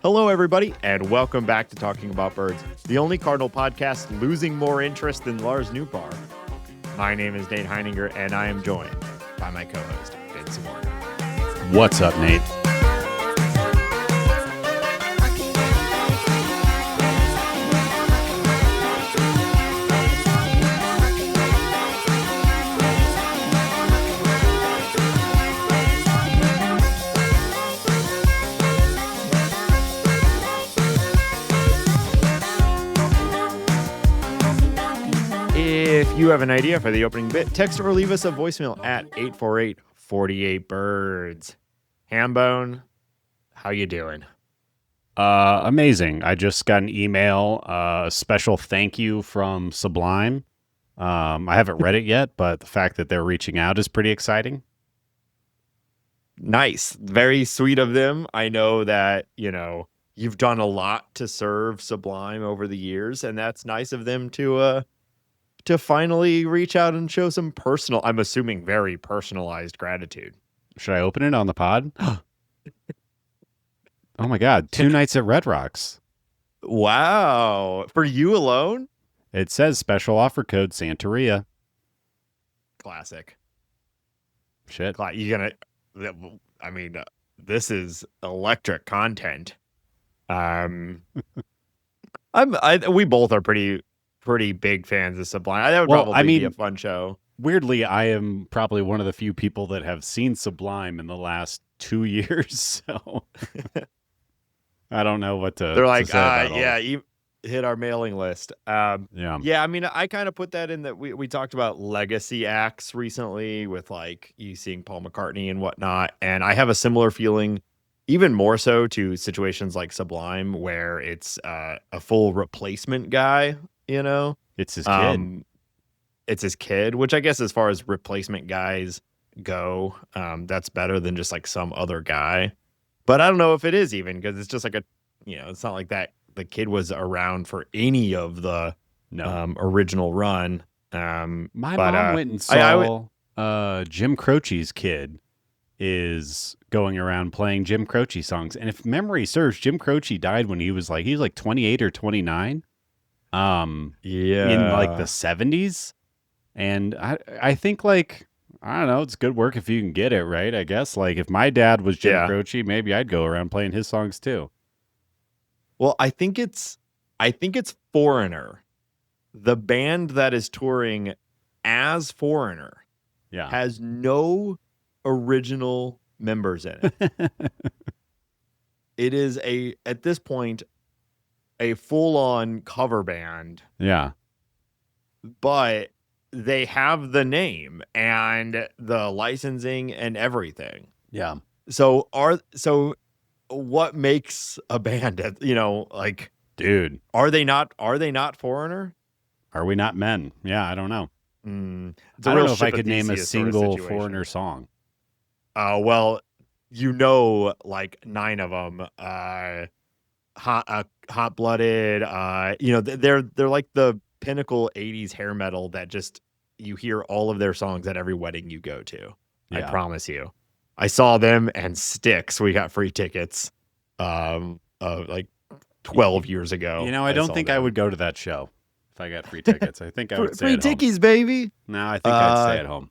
Hello, everybody, and welcome back to Talking About Birds, the only Cardinal podcast losing more interest than Lars Nootbaar. My name is Nate Heininger, and I am joined by my co-host, Vince Warner. What's up, Nate? If you have an idea for the opening bit, text or leave us a voicemail at 848-48-BIRDS. Hambone, how you doing? Amazing. I just got an email, a special thank you from Sublime. I haven't read it yet, but the fact that they're reaching out is pretty exciting. Nice. Very sweet of them. I know that, you've done a lot to serve Sublime over the years, and that's nice of them to finally reach out and show some personal, I'm assuming very personalized gratitude. Should I open it on the pod? Oh my God. 2 nights at Red Rocks. Wow. For you alone? It says special offer code Santeria. Classic. Shit. This is electric content. We both are pretty big fans of Sublime. That would probably be a fun show. Weirdly, I am probably one of the few people that have seen Sublime in the last 2 years, so I don't know what to. They're like, to say about yeah, you hit our mailing list. Yeah. I mean, I kind of put that in that we talked about legacy acts recently with like you seeing Paul McCartney and whatnot, and I have a similar feeling. Even more so to situations like Sublime, where it's a full replacement guy. It's his kid. It's his kid, which I guess as far as replacement guys go, that's better than just like some other guy. But I don't know if it is even because it's just like it's not like that the kid was around for any of the original run. My mom went and saw Jim Croce's kid is going around playing Jim Croce songs. And if memory serves, Jim Croce died when he was like 28 or 29. In like the 70s. And I think I don't know, it's good work if you can get it, right? I guess like if my dad was Jim Croce, maybe I'd go around playing his songs too. Well, I think it's Foreigner. The band that is touring as Foreigner has no original members in it. It is at this point a full-on cover band. Yeah. But they have the name and the licensing and everything. Yeah. So what makes a band dude, are they not Foreigner? Are we not men? Yeah, I don't know. I don't know if I could name a single Foreigner song. Well, like 9 of them. Hot Blooded. They're like the pinnacle 80s hair metal that just you hear all of their songs at every wedding you go to. Yeah. I promise you. I saw them and Styx. We got free tickets like 12 years ago. I don't think I would go to that show if I got free tickets. I think I would stay free at tickies, home. Baby. No, I think I'd stay at home.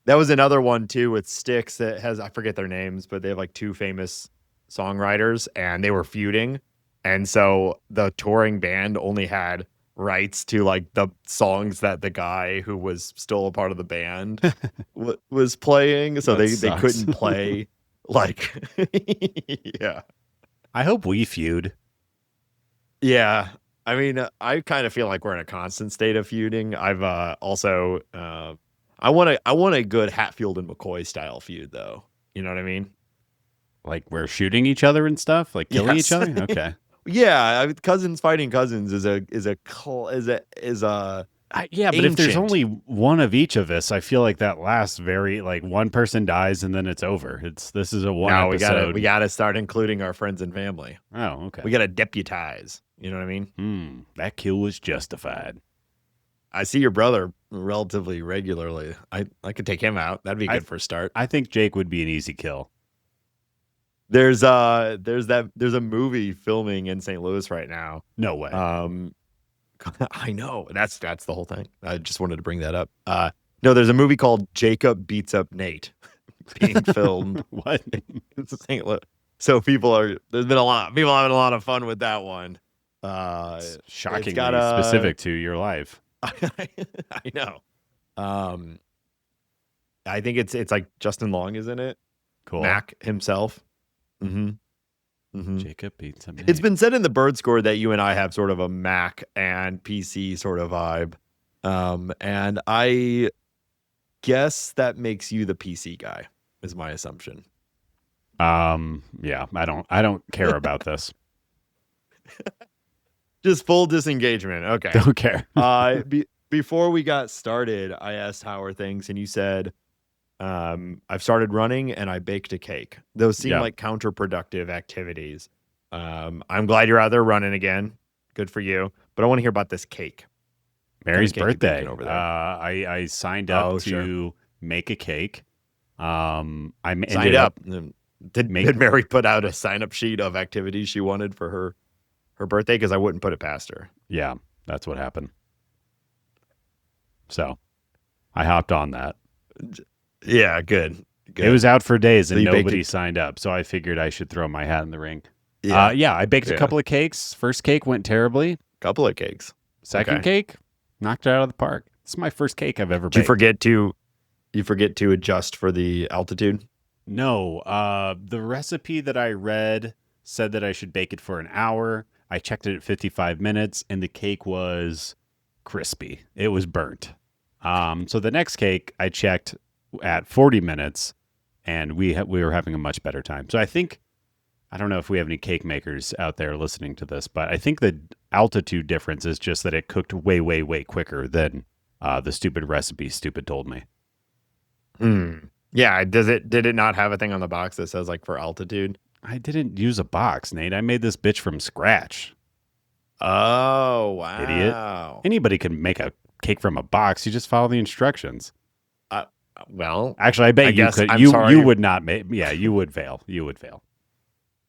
That was another one too with Styx that has, I forget their names, but they have like 2 famous songwriters and they were feuding. And so the touring band only had rights to like the songs that the guy who was still a part of the band was playing. So they couldn't play like, yeah. I hope we feud. Yeah. I mean, I kind of feel like we're in a constant state of feuding. I've also, I want a good Hatfield and McCoy style feud though. You know what I mean? Like we're shooting each other and stuff, like killing each other. Okay. Yeah, cousins fighting cousins is a yeah, but if there's only one of each of us, I feel like that lasts very like one person dies and then it's over. This is a one episode. We gotta start including our friends and family. Oh, okay. We gotta deputize. You know what I mean? That kill was justified. I see your brother relatively regularly. I could take him out. That'd be good for a start. I think Jake would be an easy kill. There's a movie filming in St. Louis right now. No way. I know. That's the whole thing. I just wanted to bring that up. No, there's a movie called Jacob Beats Up Nate being filmed. What? It's St. Louis. So there's been a lot people having a lot of fun with that one. Shockingly specific to your life. I know. I think it's like Justin Long is in it. Cool. Mac himself. Jacob Beats Up Nate. It's been said in the Bird Score that you and I have sort of a Mac and PC sort of vibe. And I guess that makes you the PC guy, is my assumption. Yeah, I don't care about this. Just full disengagement. Okay. Don't care. Before we got started, I asked how are things, and you said, I've started running and I baked a cake. Those seem like counterproductive activities. I'm glad you're out there running again. Good for you. But I want to hear about this cake. Mary's birthday. Over there? I signed up to make a cake. I signed up. Did Mary put out a sign-up sheet of activities she wanted for her birthday? Because I wouldn't put it past her. Yeah, that's what happened. So I hopped on that. Yeah, good. It was out for days and nobody signed up. So I figured I should throw my hat in the ring. Yeah, I baked a couple of cakes. First cake went terribly. Couple of cakes. Second cake, knocked it out of the park. It's my first cake I've ever baked. Did you forget to adjust for the altitude? No. The recipe that I read said that I should bake it for an hour. I checked it at 55 minutes and the cake was crispy. It was burnt. So the next cake I checked at 40 minutes and we were having a much better time. So I don't know if we have any cake makers out there listening to this, but I think the altitude difference is just that it cooked way, way, way quicker than the stupid recipe Stupid told me. Yeah. Did it not have a thing on the box that says like for altitude? I didn't use a box, Nate. I made this bitch from scratch. Oh, wow. Idiot. Anybody can make a cake from a box. You just follow the instructions. Well, actually, I bet you could. You would not make. Yeah, you would fail. You would fail.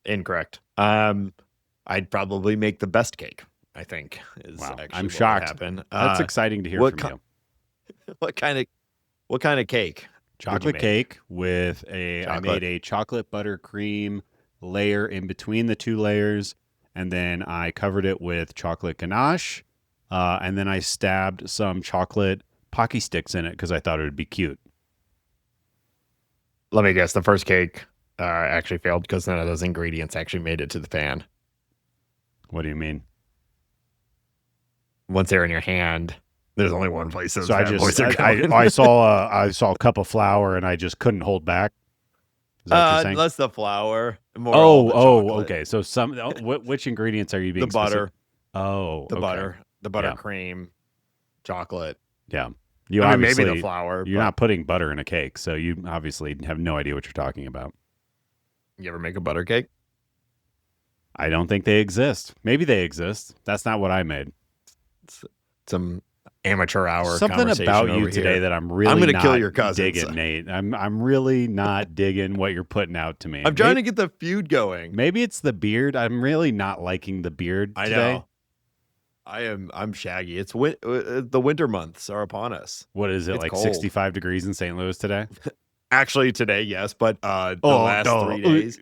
Incorrect. I'd probably make the best cake. I think. I'm shocked. That's exciting to hear from you. What kind of cake? Chocolate cake with I made a chocolate buttercream layer in between the two layers, and then I covered it with chocolate ganache, and then I stabbed some chocolate Pocky Sticks in it because I thought it would be cute. Let me guess. The first cake actually failed because none of those ingredients actually made it to the pan. What do you mean? Once they're in your hand, there's only one place. So I saw a cup of flour and I just couldn't hold back. Is that what you're saying? Less the flour. Okay. So which ingredients are you being? The butter. The butter, the buttercream, chocolate. Yeah. Maybe the flour. You're not putting butter in a cake, so you obviously have no idea what you're talking about. You ever make a butter cake? I don't think they exist. Maybe they exist. That's not what I made. Some amateur hour. Something about you today that I'm going to kill your cousins. Digging, Nate. I'm really not digging what you're putting out to me. I'm trying to get the feud going. Maybe it's the beard. I'm really not liking the beard today. I know. I'm shaggy. It's the winter months are upon us. What is it, it's like cold. 65 degrees in St. Louis today? Actually, today, yes, but the last 3 days.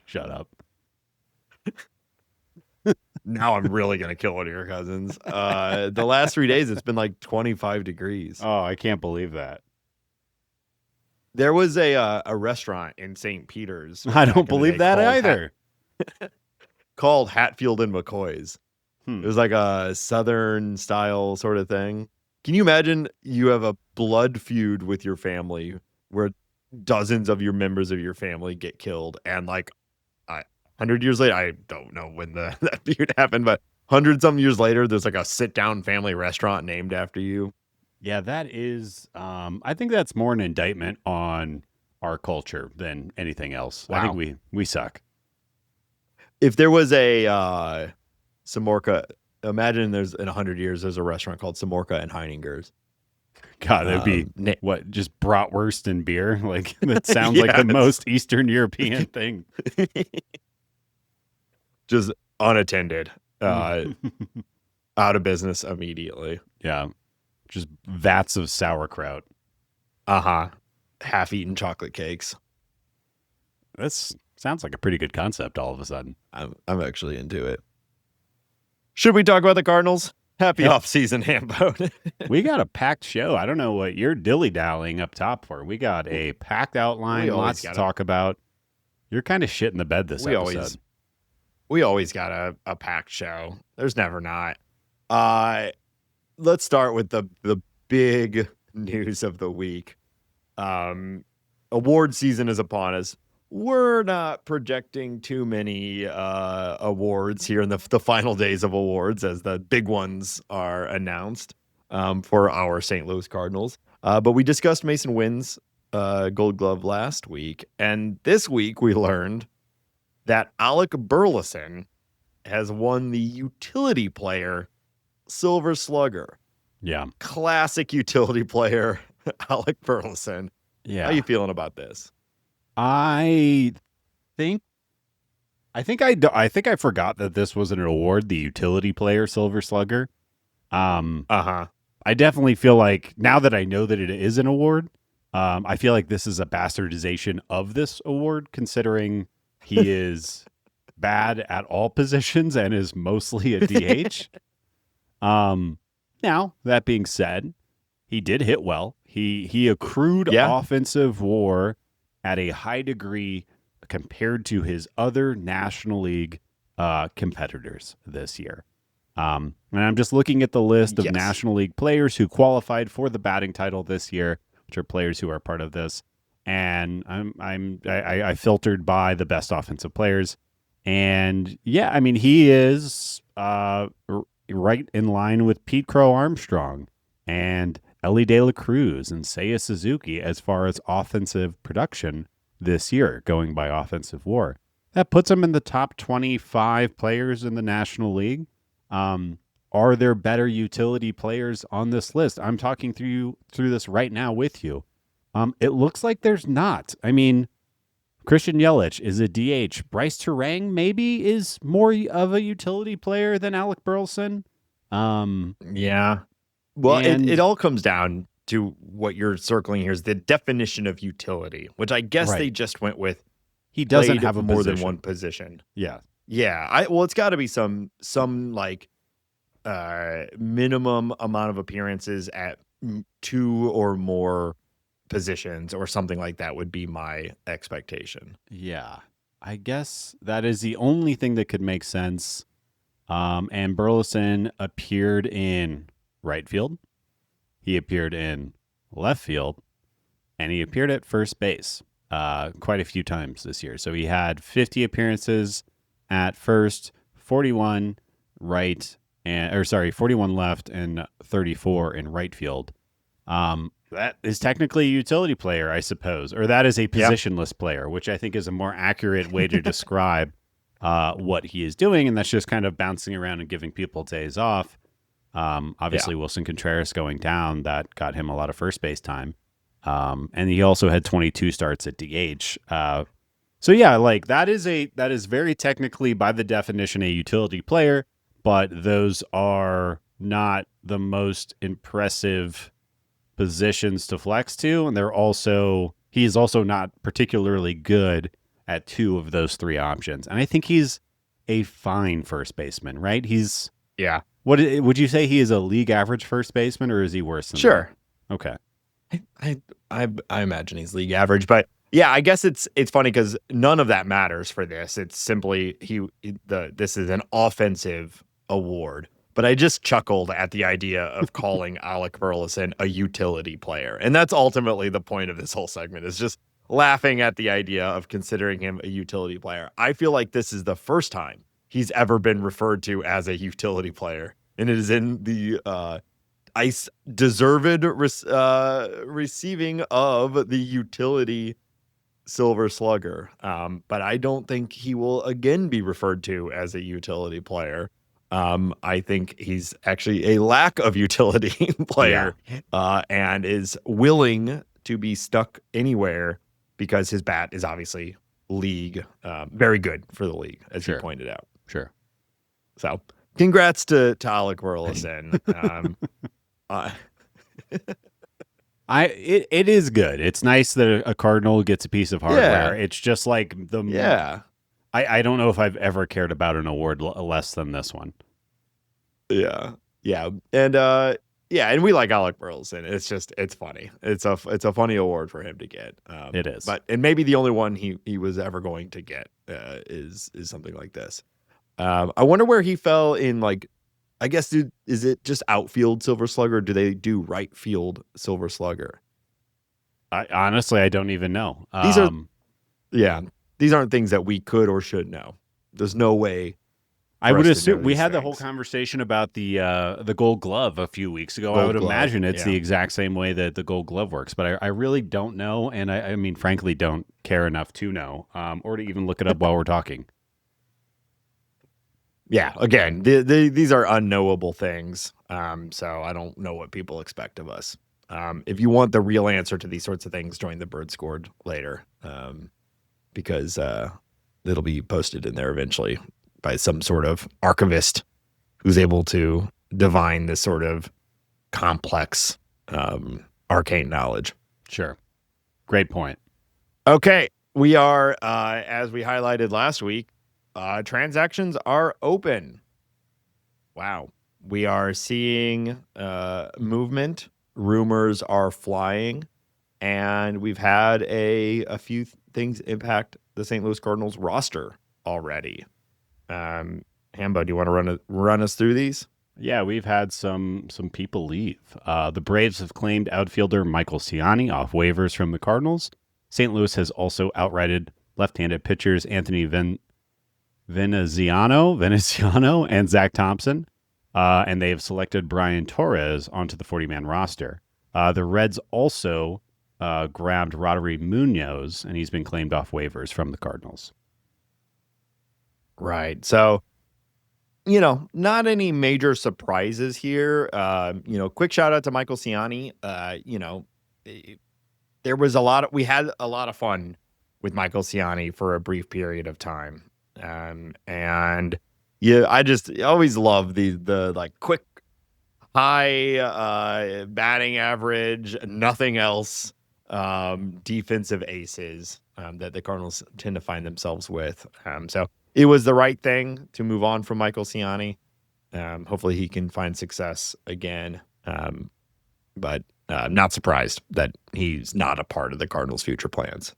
Shut up. Now I'm really going to kill one of your cousins. The last 3 days, it's been like 25 degrees. Oh, I can't believe that. There was a restaurant in St. Peter's. I don't believe that either. Called Hatfield and McCoy's. It was like a Southern style sort of thing. Can you imagine you have a blood feud with your family where dozens of your members of your family get killed, and like 100 years later, I don't know when that feud happened, but 100-something years later, there's like a sit-down family restaurant named after you. Yeah, that is. I think that's more an indictment on our culture than anything else. Wow. I think we suck. If there was a Samorka, imagine there's in 100 years there's a restaurant called Samorka and Heininger's. God, that'd be what? Just bratwurst and beer? Like that sounds like Yeah, the most Eastern European thing. Just unattended, out of business immediately. Yeah, just vats of sauerkraut. Half-eaten chocolate cakes. This sounds like a pretty good concept. All of a sudden, I'm actually into it. Should we talk about the Cardinals? Happy offseason, Hambo. We got a packed show. I don't know what you're dilly-dallying up top for. We got a packed outline, lots to talk about. You're kind of shit in the bed this episode. We always got a packed show. There's never not. Let's start with the big news of the week. Award season is upon us. We're not projecting too many awards here in the final days of awards as the big ones are announced for our St. Louis Cardinals. But we discussed Mason Wynn's Gold Glove last week. And this week we learned that Alec Burleson has won the utility player Silver Slugger. Yeah. Classic utility player, Alec Burleson. Yeah. How you feeling about this? I think I forgot that this was an award, the utility player Silver Slugger. I definitely feel like now that I know that it is an award, I feel like this is a bastardization of this award, considering he is bad at all positions and is mostly a DH. Now, that being said, he did hit well. He accrued offensive WAR at a high degree compared to his other National League competitors this year. And I'm just looking at the list of National League players who qualified for the batting title this year, which are players who are part of this. And I filtered by the best offensive players. And yeah, I mean, he is right in line with Pete Crow Armstrong and Ellie De La Cruz and Seiya Suzuki as far as offensive production this year, going by offensive WAR. That puts him in the top 25 players in the National League. Are there better utility players on this list? I'm talking through this right now with you. It looks like there's not. I mean, Christian Yelich is a DH. Bryce Terang maybe is more of a utility player than Alec Burleson. Yeah. Well, it all comes down to what you're circling here is the definition of utility, which I guess they just went with. He doesn't have more than one position. Yeah. Yeah. It's got to be some like minimum amount of appearances at 2 or more positions or something like that would be my expectation. Yeah. I guess that is the only thing that could make sense. And Burleson appeared in right field. He appeared in left field, and he appeared at first base quite a few times this year. So he had 50 appearances at first, 41 41 left and 34 in right field. That is technically a utility player, I suppose, or that is a positionless player, which I think is a more accurate way to describe what he is doing. And that's just kind of bouncing around and giving people days off. Obviously, Wilson Contreras going down, that got him a lot of first base time. And he also had 22 starts at DH. So yeah, like that is very technically by the definition a utility player, but those are not the most impressive positions to flex to. And he is also not particularly good at 2 of those 3 options. And I think he's a fine first baseman, right? What would you say he is a league average first baseman, or is he worse than that? Okay. I imagine he's league average, but yeah, I guess it's funny because none of that matters for this. It's simply this is an offensive award. But I just chuckled at the idea of calling Alec Burleson a utility player. And that's ultimately the point of this whole segment, is just laughing at the idea of considering him a utility player. I feel like this is the first time he's ever been referred to as a utility player. And it is in the deserved receiving of the utility Silver Slugger. But I don't think he will again be referred to as a utility player. I think he's actually a lack of utility player, and is willing to be stuck anywhere because his bat is obviously league, very good for the league, as you pointed out. Sure. So, congrats to Alec Burleson. It is good. It's nice that a Cardinal gets a piece of hardware. Yeah. It's just like I don't know if I've ever cared about an award less than this one. Yeah. And and we like Alec Burleson. It's funny. It's a funny award for him to get. It is. And maybe the only one he was ever going to get is something like this. I wonder where he fell in, like, I guess, is it just outfield Silver Slugger, or do they do right field Silver Slugger? Honestly, I don't even know. These aren't things that we could or should know. There's no way. I would assume we had the whole conversation about the Gold Glove a few weeks ago. I would imagine it's the exact same way that the Gold Glove works, but I really don't know, and I mean, frankly, don't care enough to know, or to even look it up while we're talking. Yeah, again, these are unknowable things, so I don't know what people expect of us. If you want the real answer to these sorts of things, join the Bird Scored later, because it'll be posted in there eventually by some sort of archivist who's able to divine this sort of complex, arcane knowledge. Sure. Great point. Okay, we are, as we highlighted last week, transactions are open. Wow. We are seeing movement. Rumors are flying. And we've had a few things impact the St. Louis Cardinals roster already. Hambo, do you want to run us through these? Yeah, we've had some people leave. The Braves have claimed outfielder Michael Ciani off waivers from the Cardinals. St. Louis has also outrighted left-handed pitchers Anthony Veneziano and Zach Thompson, and they have selected Brian Torres onto the 40-man roster. The Reds also grabbed Roddery Munoz, and he's been claimed off waivers from the Cardinals. Right. So, not any major surprises here. Quick shout out to Michael Ciani. There was we had a lot of fun with Michael Ciani for a brief period of time. I always love the like quick, high batting average, nothing else, defensive aces that the Cardinals tend to find themselves with. So it was the right thing to move on from Michael Ciani. Hopefully he can find success again. But I'm not surprised that he's not a part of the Cardinals' future plans.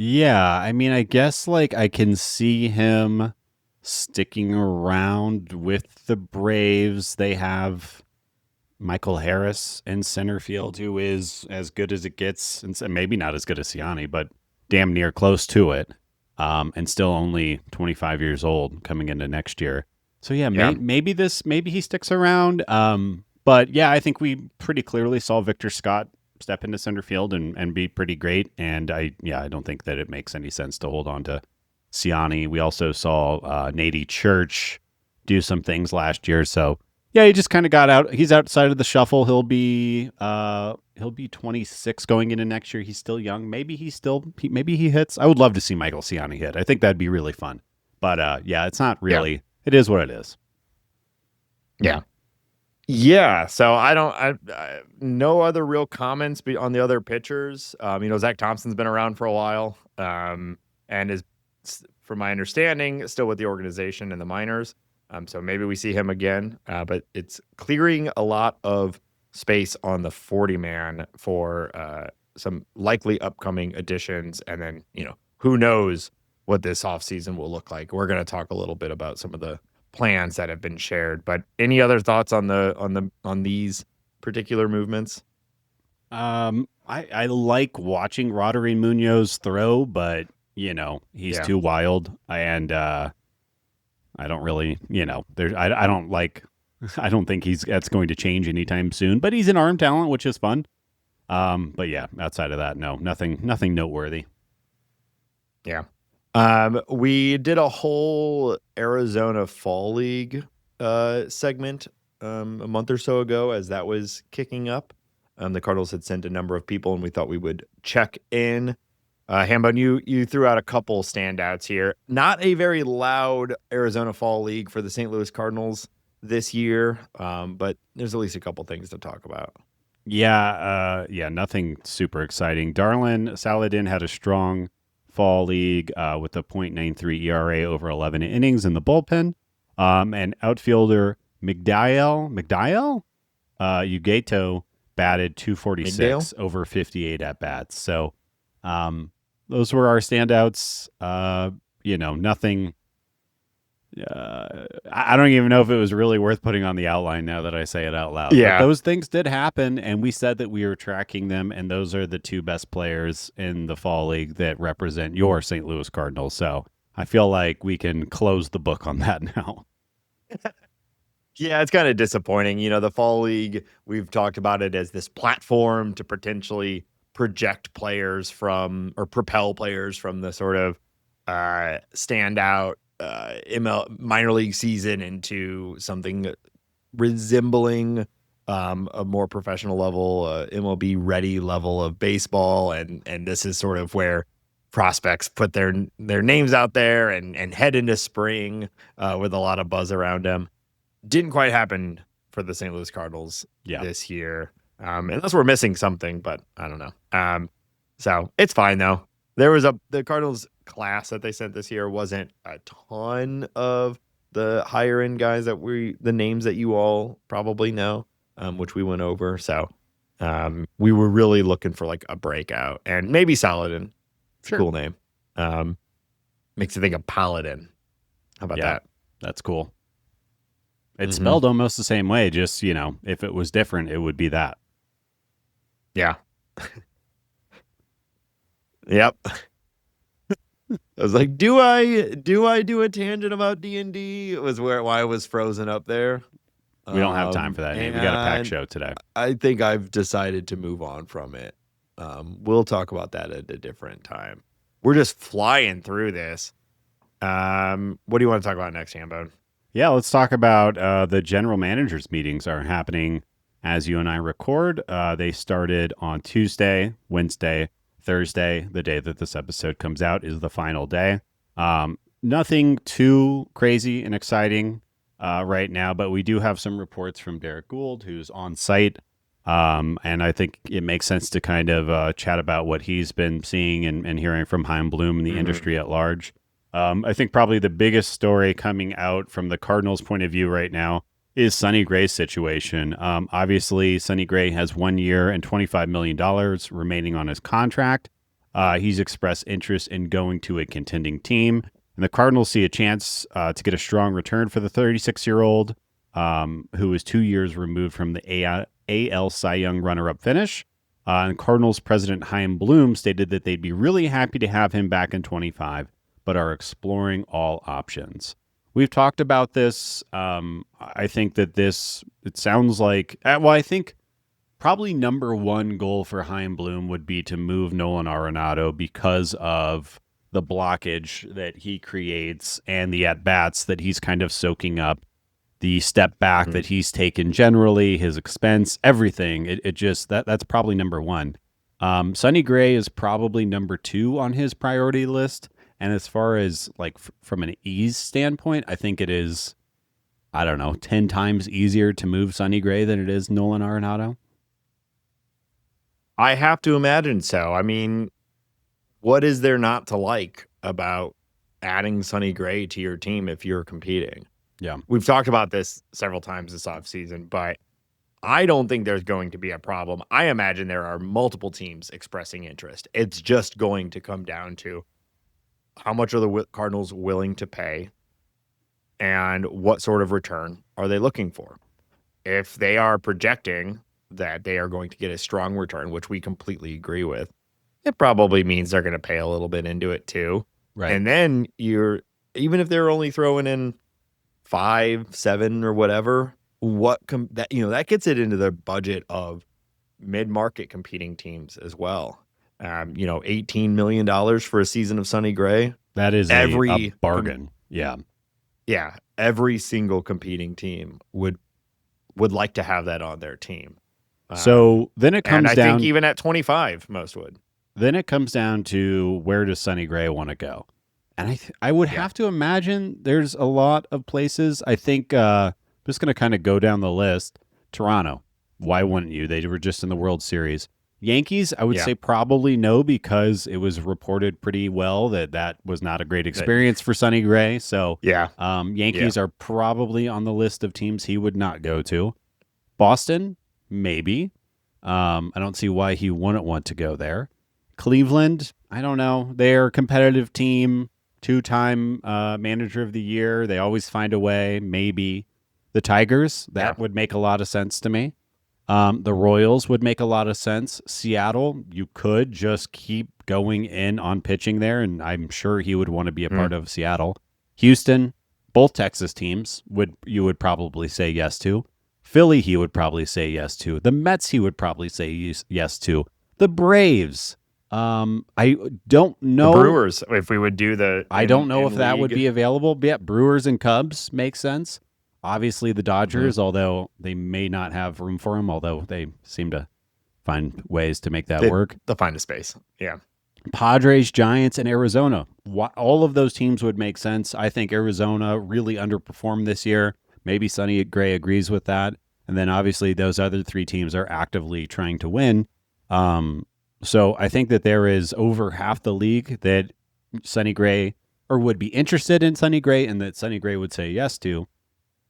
Yeah, I mean, I guess like I can see him sticking around with the Braves. They have Michael Harris in center field, who is as good as it gets, and maybe not as good as Ciani, but damn near close to it, and still only 25 years old coming into next year. So maybe he sticks around. But yeah, I think we pretty clearly saw Victor Scott step into center field and be pretty great. And I don't think that it makes any sense to hold on to Ciani. We also saw Nady Church do some things last year. So yeah, he just kind of got out. He's outside of the shuffle. He'll be 26 going into next year. He's still young. Maybe he hits. I would love to see Michael Ciani hit. I think that'd be really fun. But it's not really. Yeah. It is what it is. Yeah. Yeah, so I no other real comments on the other pitchers. Zach Thompson's been around for a while, and is, from my understanding, still with the organization in the minors. So maybe we see him again. But it's clearing a lot of space on the 40-man for some likely upcoming additions, and then who knows what this offseason will look like. We're going to talk a little bit about some of the plans that have been shared, but any other thoughts on these particular movements? I like watching Roddery Munoz throw, but he's too wild, and I don't really, I don't think that's going to change anytime soon, but he's an arm talent, which is fun. But yeah, outside of that, no, nothing noteworthy. Yeah. We did a whole Arizona Fall League segment a month or so ago as that was kicking up. The Cardinals had sent a number of people, and we thought we would check in. Hambone, you threw out a couple standouts here. Not a very loud Arizona Fall League for the St. Louis Cardinals this year, but there's at least a couple things to talk about. Yeah, nothing super exciting. Darlin Saladin had a strong fall league with a .93 ERA over 11 innings in the bullpen. And outfielder Migdael Ugato batted .246 over 58 at-bats. So those were our standouts. Nothing. I don't even know if it was really worth putting on the outline now that I say it out loud. Yeah. But those things did happen, and we said that we were tracking them, and those are the two best players in the Fall League that represent your St. Louis Cardinals. So I feel like we can close the book on that now. Yeah, it's kind of disappointing. The Fall League, we've talked about it as this platform to potentially project players from, or propel players from the sort of standout minor league season into something resembling a more professional level, MLB ready level of baseball. And this is sort of where prospects put their names out there and head into spring with a lot of buzz around them. Didn't quite happen for the St. Louis Cardinals this year. Unless we're missing something, but I don't know. So it's fine though. The Cardinals class that they sent this year wasn't a ton of the higher end guys the names that you all probably know, which we went over. So we were really looking for like a breakout, and maybe Saladin. It's a cool name. Makes you think of Paladin. How about that? That's cool. It's spelled almost the same way. Just, if it was different, it would be that. Yeah. Yep. I was like, do I do a tangent about D&D? It was why I was frozen up there. We don't have time for that. We got a packed show today. I think I've decided to move on from it. We'll talk about that at a different time. We're just flying through this. What do you want to talk about next, Hambone? Yeah, let's talk about the general managers meetings are happening as you and I record. They started on Tuesday, Wednesday, Thursday. The day that this episode comes out is the final day. Nothing too crazy and exciting right now, but we do have some reports from Derek Gould, who's on site. And I think it makes sense to kind of chat about what he's been seeing and hearing from Chaim Bloom and the industry at large. I think probably the biggest story coming out from the Cardinals' point of view right now is Sonny Gray's situation. Obviously, Sonny Gray has 1 year and $25 million remaining on his contract. He's expressed interest in going to a contending team, and the Cardinals see a chance to get a strong return for the 36-year-old, who is 2 years removed from the AL Cy Young runner-up finish. And Cardinals president Chaim Bloom stated that they'd be really happy to have him back in 25, but are exploring all options. We've talked about this. I think that it sounds like, I think probably number one goal for Chaim Bloom would be to move Nolan Arenado because of the blockage that he creates and the at-bats that he's kind of soaking up, the step back that he's taken generally, his expense, everything. It just, that's probably number one. Sonny Gray is probably number two on his priority list. And as far as like from an ease standpoint, I think it is, 10 times easier to move Sonny Gray than it is Nolan Arenado. I have to imagine so. I mean, what is there not to like about adding Sonny Gray to your team if you're competing? Yeah. We've talked about this several times this offseason, but I don't think there's going to be a problem. I imagine there are multiple teams expressing interest. It's just going to come down to how much are the Cardinals willing to pay and what sort of return are they looking for? If they are projecting that they are going to get a strong return, which we completely agree with, it probably means they're going to pay a little bit into it too. Right. And then even if they're only throwing in 5, 7 or whatever, that gets it into the budget of mid-market competing teams as well. $18 million for a season of Sonny Gray. That is a bargain. Yeah. Yeah, every single competing team would like to have that on their team. So then it comes and I down. think even at 25, most would. Then it comes down to where does Sonny Gray want to go, and I would have to imagine there's a lot of places. I think just going to kind of go down the list. Toronto, why wouldn't you? They were just in the World Series. Yankees, I would say probably no, because it was reported pretty well that was not a great experience for Sonny Gray. So Yankees are probably on the list of teams he would not go to. Boston, maybe. I don't see why he wouldn't want to go there. Cleveland, I don't know. They're a competitive team, 2-time manager of the year. They always find a way, maybe. The Tigers, that would make a lot of sense to me. The Royals would make a lot of sense. Seattle, you could just keep going in on pitching there, and I'm sure he would want to be a part of Seattle. Houston, both Texas teams you would probably say yes to. Philly, he would probably say yes to. The Mets, he would probably say yes to. The Braves, I don't know. The Brewers, if we would do I don't know if that would be available. But yeah, Brewers and Cubs makes sense. Obviously, the Dodgers, although they may not have room for him, although they seem to find ways to make that work. They'll find a space. Yeah. Padres, Giants, and Arizona. All of those teams would make sense. I think Arizona really underperformed this year. Maybe Sonny Gray agrees with that. And then obviously those other 3 teams are actively trying to win. So I think that there is over half the league that Sonny Gray or would be interested in Sonny Gray and that Sonny Gray would say yes to.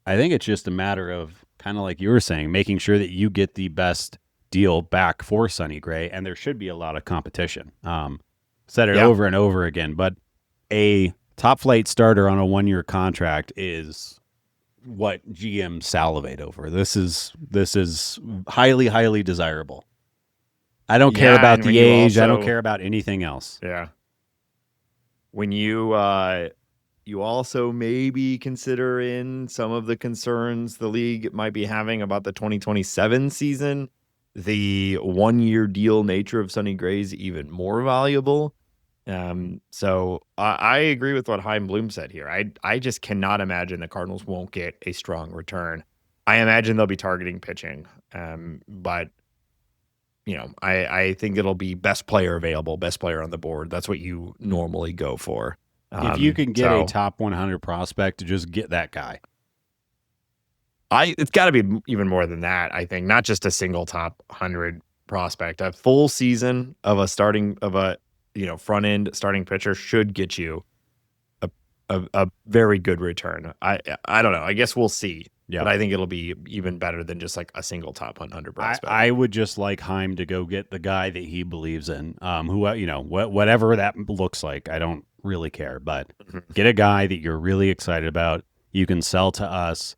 I think it's just a matter of, kind of like you were saying, making sure that you get the best deal back for Sonny Gray, and there should be a lot of competition. Said it over and over again, but a top flight starter on a 1-year contract is what GM salivate over. This is highly, highly desirable. I don't care about the age. I don't care about anything else. Yeah. When you also maybe consider in some of the concerns the league might be having about the 2027 season, the 1-year deal nature of Sonny Gray is even more valuable. So I agree with what Chaim Bloom said here. I just cannot imagine the Cardinals won't get a strong return. I imagine they'll be targeting pitching. But I think it'll be best player available, best player on the board. That's what you normally go for. If you can get a top 100 prospect, to just get that guy. It's got to be even more than that, I think. Not just a single top 100 prospect. A full season of a front end starting pitcher should get you a very good return. I don't know. I guess we'll see. Yeah. But I think it'll be even better than just like a single top 100 prospect. I would just like Chaim to go get the guy that he believes in. Whatever that looks like, I don't really care. But get a guy that you're really excited about. You can sell to us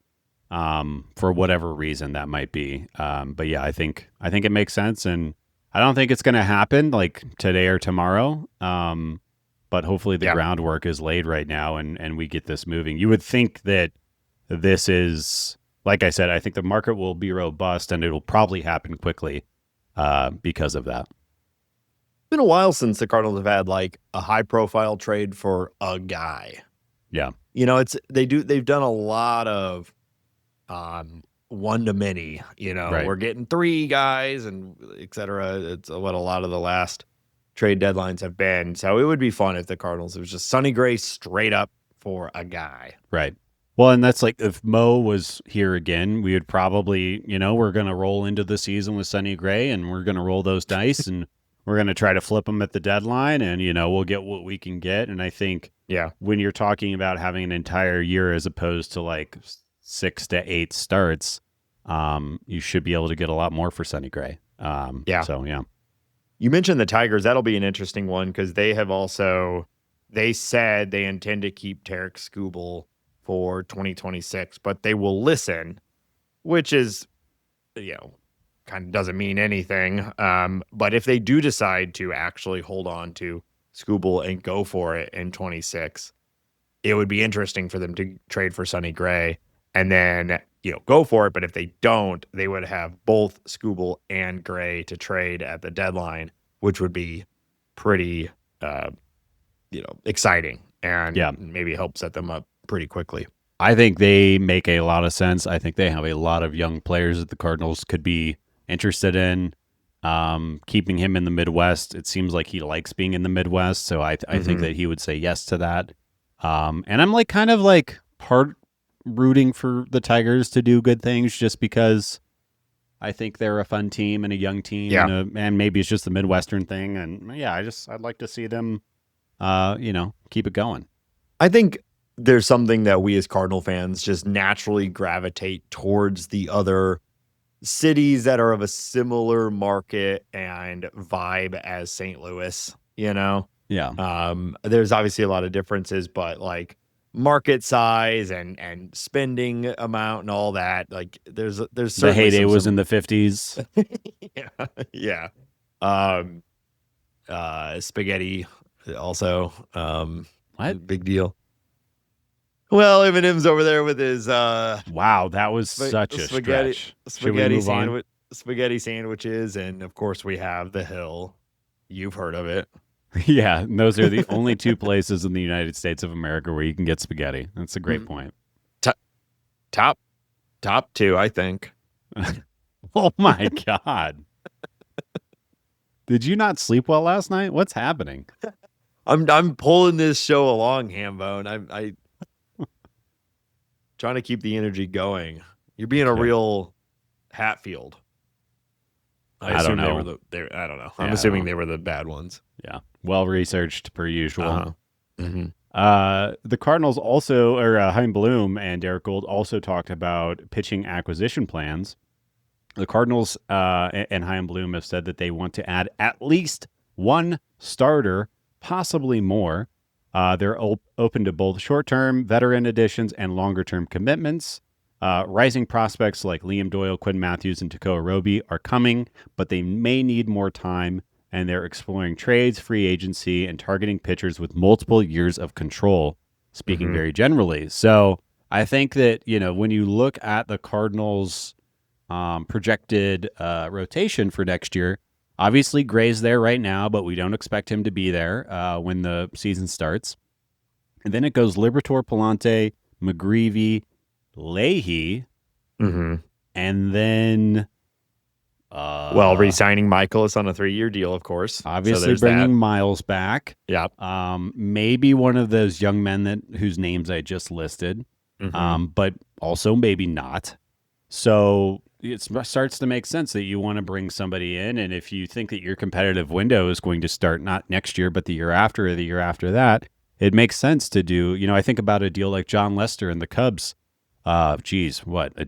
for whatever reason that might be. But yeah, I think it makes sense, and I don't think it's going to happen like today or tomorrow. But hopefully the groundwork is laid right now, and we get this moving. You would think that this is, like I said, I think the market will be robust, and it'll probably happen quickly because of that. It's been a while since the Cardinals have had like a high-profile trade for a guy. Yeah, they've done a lot of one-to-many. Right. We're getting 3 guys and et cetera. It's what a lot of the last trade deadlines have been. So it would be fun if the Cardinals, it was just Sonny Gray straight up for a guy. Right. Well, and that's like if Mo was here again, we would probably, we're going to roll into the season with Sonny Gray, and we're going to roll those dice, and we're going to try to flip them at the deadline, and, we'll get what we can get. And I think when you're talking about having an entire year as opposed to like 6 to 8 starts, you should be able to get a lot more for Sonny Gray. So, yeah. You mentioned the Tigers. That'll be an interesting one because they said they intend to keep Tarek Skubal for 2026, but they will listen, which is, kind of doesn't mean anything. But if they do decide to actually hold on to Skubal and go for it in 26, it would be interesting for them to trade for Sonny Gray and then, go for it. But if they don't, they would have both Skubal and Gray to trade at the deadline, which would be pretty, exciting and maybe help set them up pretty quickly. I think they make a lot of sense. I think they have a lot of young players that the Cardinals could be interested in. Keeping him in the Midwest, it seems like he likes being in the Midwest, so I think that he would say yes to that. And I'm kind of part rooting for the Tigers to do good things just because I think they're a fun team and a young team, and maybe it's just the Midwestern thing. And yeah, I'd like to see them, keep it going. I think there's something that we as Cardinal fans just naturally gravitate towards the other cities that are of a similar market and vibe as St. Louis, Yeah. There's obviously a lot of differences, but market size and spending amount and all that, there's the heyday was in the 50s. yeah. Spaghetti also, what? Big deal. Well, Eminem's over there with his wow, that was such a stretch. Spaghetti sandwiches, and of course we have the Hill. You've heard of it. Yeah, and those are the only two places in the United States of America where you can get spaghetti. That's a great point. Top two, I think. Oh my God. Did you not sleep well last night? What's happening? I'm pulling this show along, Hambone. I trying to keep the energy going. You're being a real Hatfield. I don't know. I don't know. I'm assuming they were the bad ones. Yeah. Well researched per usual. The Cardinals also, or Chaim Bloom and Derek Gould also talked about pitching acquisition plans. The Cardinals and Chaim Bloom have said that they want to add at least one starter, possibly more. They're open to both short-term veteran additions and longer-term commitments. Rising prospects like Liam Doyle, Quinn Matthews, and Tekoa Roby are coming, but they may need more time, and they're exploring trades, free agency, and targeting pitchers with multiple years of control, speaking very generally. So I think that, when you look at the Cardinals' projected rotation for next year, obviously Gray's there right now, but we don't expect him to be there when the season starts. And then it goes Liberatore, Palante, McGreevy, Leahy, and then re-signing Michaelis on a 3-year deal, of course. Obviously bringing Miles back. Yep. Maybe one of those young men whose names I just listed, but also maybe not. So it starts to make sense that you want to bring somebody in, and if you think that your competitive window is going to start not next year, but the year after or the year after that, it makes sense to do. I think about a deal like John Lester and the Cubs. A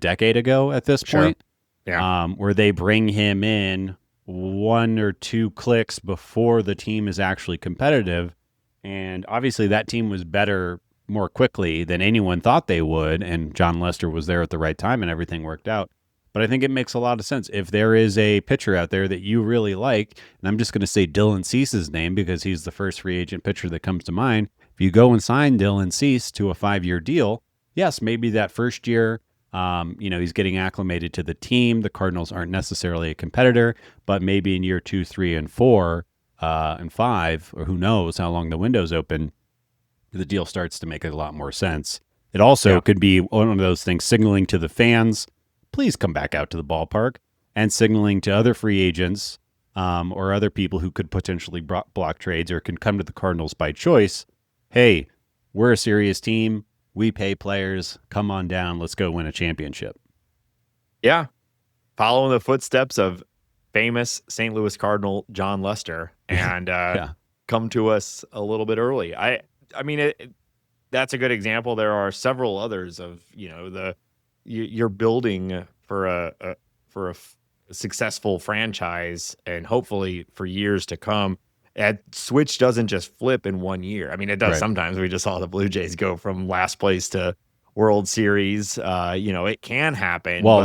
decade ago at this point? Yeah. Where they bring him in 1 or 2 clicks before the team is actually competitive. And obviously that team was better more quickly than anyone thought they would. And John Lester was there at the right time and everything worked out. But I think it makes a lot of sense. If there is a pitcher out there that you really like, and I'm just going to say Dylan Cease's name because he's the first free agent pitcher that comes to mind. If you go and sign Dylan Cease to a 5-year deal, yes, maybe that first year, he's getting acclimated to the team. The Cardinals aren't necessarily a competitor, but maybe in year 2, 3, and 4, and 5, or who knows how long the window's open, the deal starts to make a lot more sense. It also could be one of those things signaling to the fans, please come back out to the ballpark, and signaling to other free agents or other people who could potentially block trades or can come to the Cardinals by choice, hey, we're a serious team. We pay players. Come on down. Let's go win a championship. Yeah. Following the footsteps of famous St. Louis Cardinal John Lester and come to us a little bit early. I mean, that's a good example. There are several others of, you're building for a successful franchise and hopefully for years to come. That switch doesn't just flip in 1 year. I mean, it does sometimes. We just saw the Blue Jays go from last place to World Series. It can happen. Well,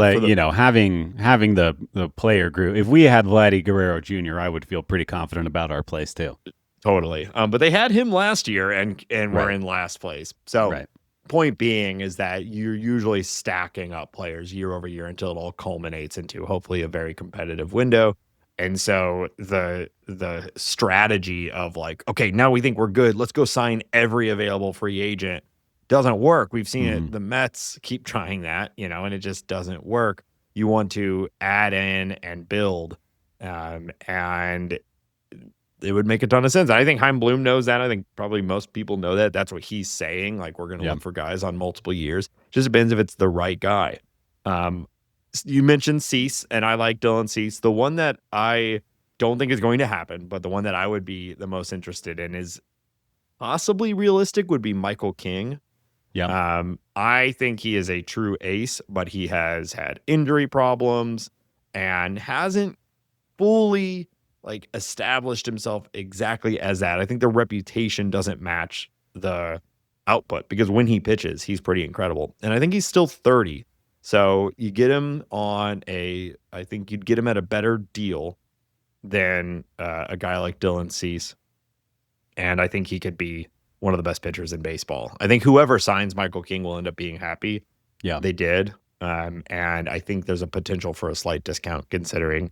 having the player group. If we had Vladdy Guerrero Jr., I would feel pretty confident about our place too. Totally. But they had him last year and were in last place. So point being is that you're usually stacking up players year over year until it all culminates into hopefully a very competitive window. And so the strategy of okay, now we think we're good. Let's go sign every available free agent doesn't work. We've seen it. The Mets keep trying that, and it just doesn't work. You want to add in and build, and it would make a ton of sense. I think Chaim Bloom knows that. I think probably most people know that. That's what he's saying. Like, we're going to look for guys on multiple years. Just depends if it's the right guy. You mentioned Cease, and I like Dylan Cease. The one that I don't think is going to happen, but the one that I would be the most interested in is possibly realistic would be Michael King. Yeah. I think he is a true ace, but he has had injury problems and hasn't fully established himself exactly as that. I think the reputation doesn't match the output, because when he pitches, he's pretty incredible. And I think he's still 30. So you get him I think you'd get him at a better deal than a guy like Dylan Cease. And I think he could be one of the best pitchers in baseball. I think whoever signs Michael King will end up being happy. Yeah, they did. And I think there's a potential for a slight discount considering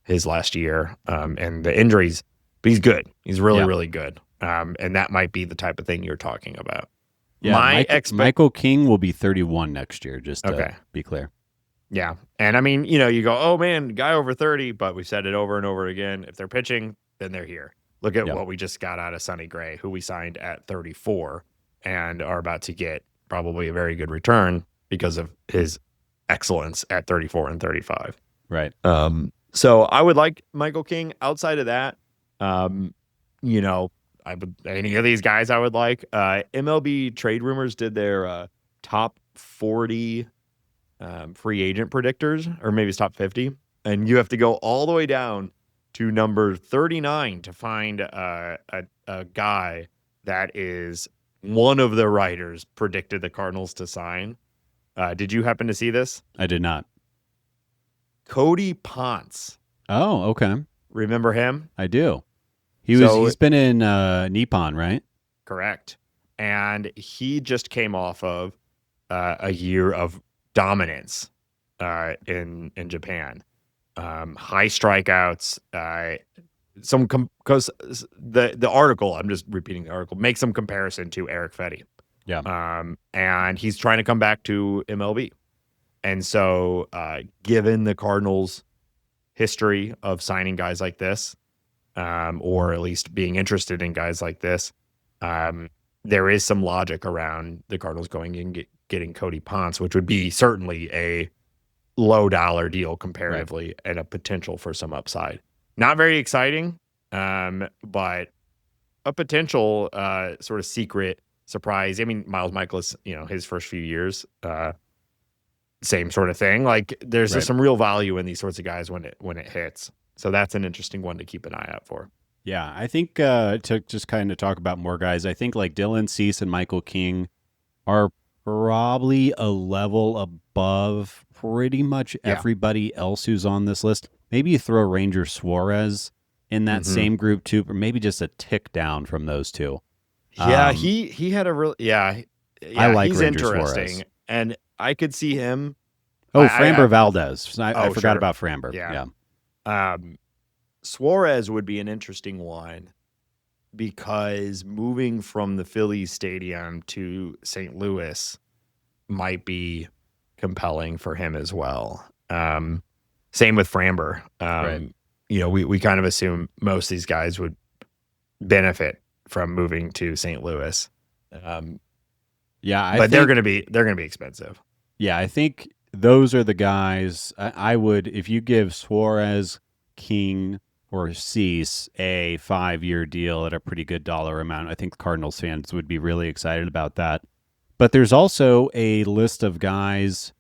his last year and the injuries. But he's good. He's really, really good. And that might be the type of thing you're talking about. Yeah, Michael King will be 31 next year, just to be clear. Yeah. And I mean, you go, oh man, guy over 30, but we've said it over and over again. If they're pitching, then they're here. Look at what we just got out of Sonny Gray, who we signed at 34 and are about to get probably a very good return because of his excellence at 34 and 35. Right. So I would like Michael King. Outside of that, any of these guys I would like. MLB Trade Rumors did their top 40 free agent predictors, or maybe it's top 50. And you have to go all the way down to number 39 to find a guy that is one of the writers predicted the Cardinals to sign. Did you happen to see this? I did not. Cody Ponce. Oh, okay. Remember him? I do. He's been in Nippon, right? Correct. And he just came off of a year of dominance in Japan. High strikeouts. Because the article, I'm just repeating the article, makes some comparison to Eric Fetty. Yeah. And he's trying to come back to MLB. And so, given the Cardinals' history of signing guys like this, or at least being interested in guys like this, there is some logic around the Cardinals going and getting Cody Ponce, which would be certainly a low dollar deal comparatively, and a potential for some upside. Not very exciting, but a potential sort of secret surprise. I mean, Miles Michaelis, his first few years, same sort of thing. Like, there's just some real value in these sorts of guys when it hits. So that's an interesting one to keep an eye out for. Yeah, I think to just kind of talk about more guys, I think like Dylan Cease and Michael King are probably a level above pretty much everybody else who's on this list. Maybe you throw Ranger Suarez in that same group too, or maybe just a tick down from those two. Yeah, he had a real I like he's Ranger interesting, Suarez. And I could see him. Framber Valdez. I forgot about Framber. Yeah. Suarez would be an interesting one because moving from the Phillies stadium to St. Louis might be compelling for him as well. Same with Framber. We kind of assume most of these guys would benefit from moving to St. Louis. But they're going to be expensive. Yeah, I think those are the guys I would, if you give Suarez, King, or Cease a 5-year deal at a pretty good dollar amount, I think Cardinals fans would be really excited about that. But there's also a list of guys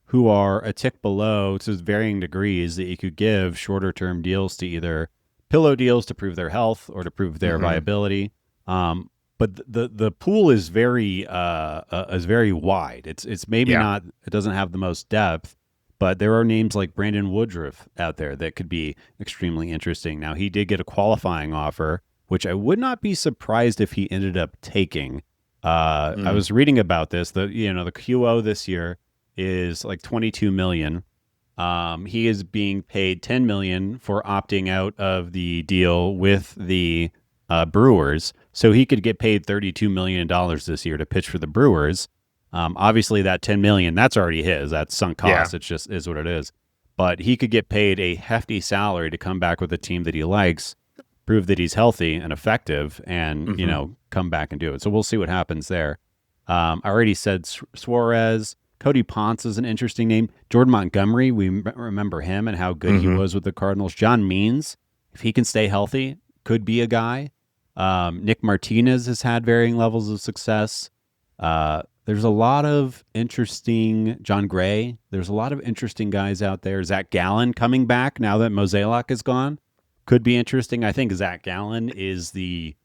who are a tick below to varying degrees that you could give shorter term deals to, either pillow deals to prove their health or to prove their viability. But the pool is very wide. It's maybe not, it doesn't have the most depth, but there are names like Brandon Woodruff out there that could be extremely interesting. Now, he did get a qualifying offer, which I would not be surprised if he ended up taking. I was reading about this. The QO this year is like $22 million. He is being paid $10 million for opting out of the deal with the Brewers. So he could get paid $32 million this year to pitch for the Brewers. Obviously, that $10 million, that's already his. That's sunk cost. It just is what it is. But he could get paid a hefty salary to come back with a team that he likes, prove that he's healthy and effective, and come back and do it. So we'll see what happens there. I already said Suarez. Cody Ponce is an interesting name. Jordan Montgomery, we remember him and how good he was with the Cardinals. John Means, if he can stay healthy, could be a guy. Nick Martinez has had varying levels of success. There's a lot of interesting John Gray. There's a lot of interesting guys out there. Zach Gallen coming back now that Mozeliak is gone could be interesting. I think Zach Gallen is the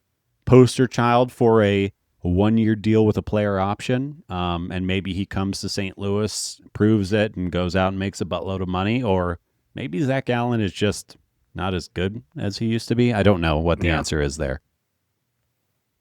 poster child for a 1-year deal with a player option. And maybe he comes to St. Louis, proves it, and goes out and makes a buttload of money. Or maybe Zach Gallen is just not as good as he used to be. I don't know what the answer is there.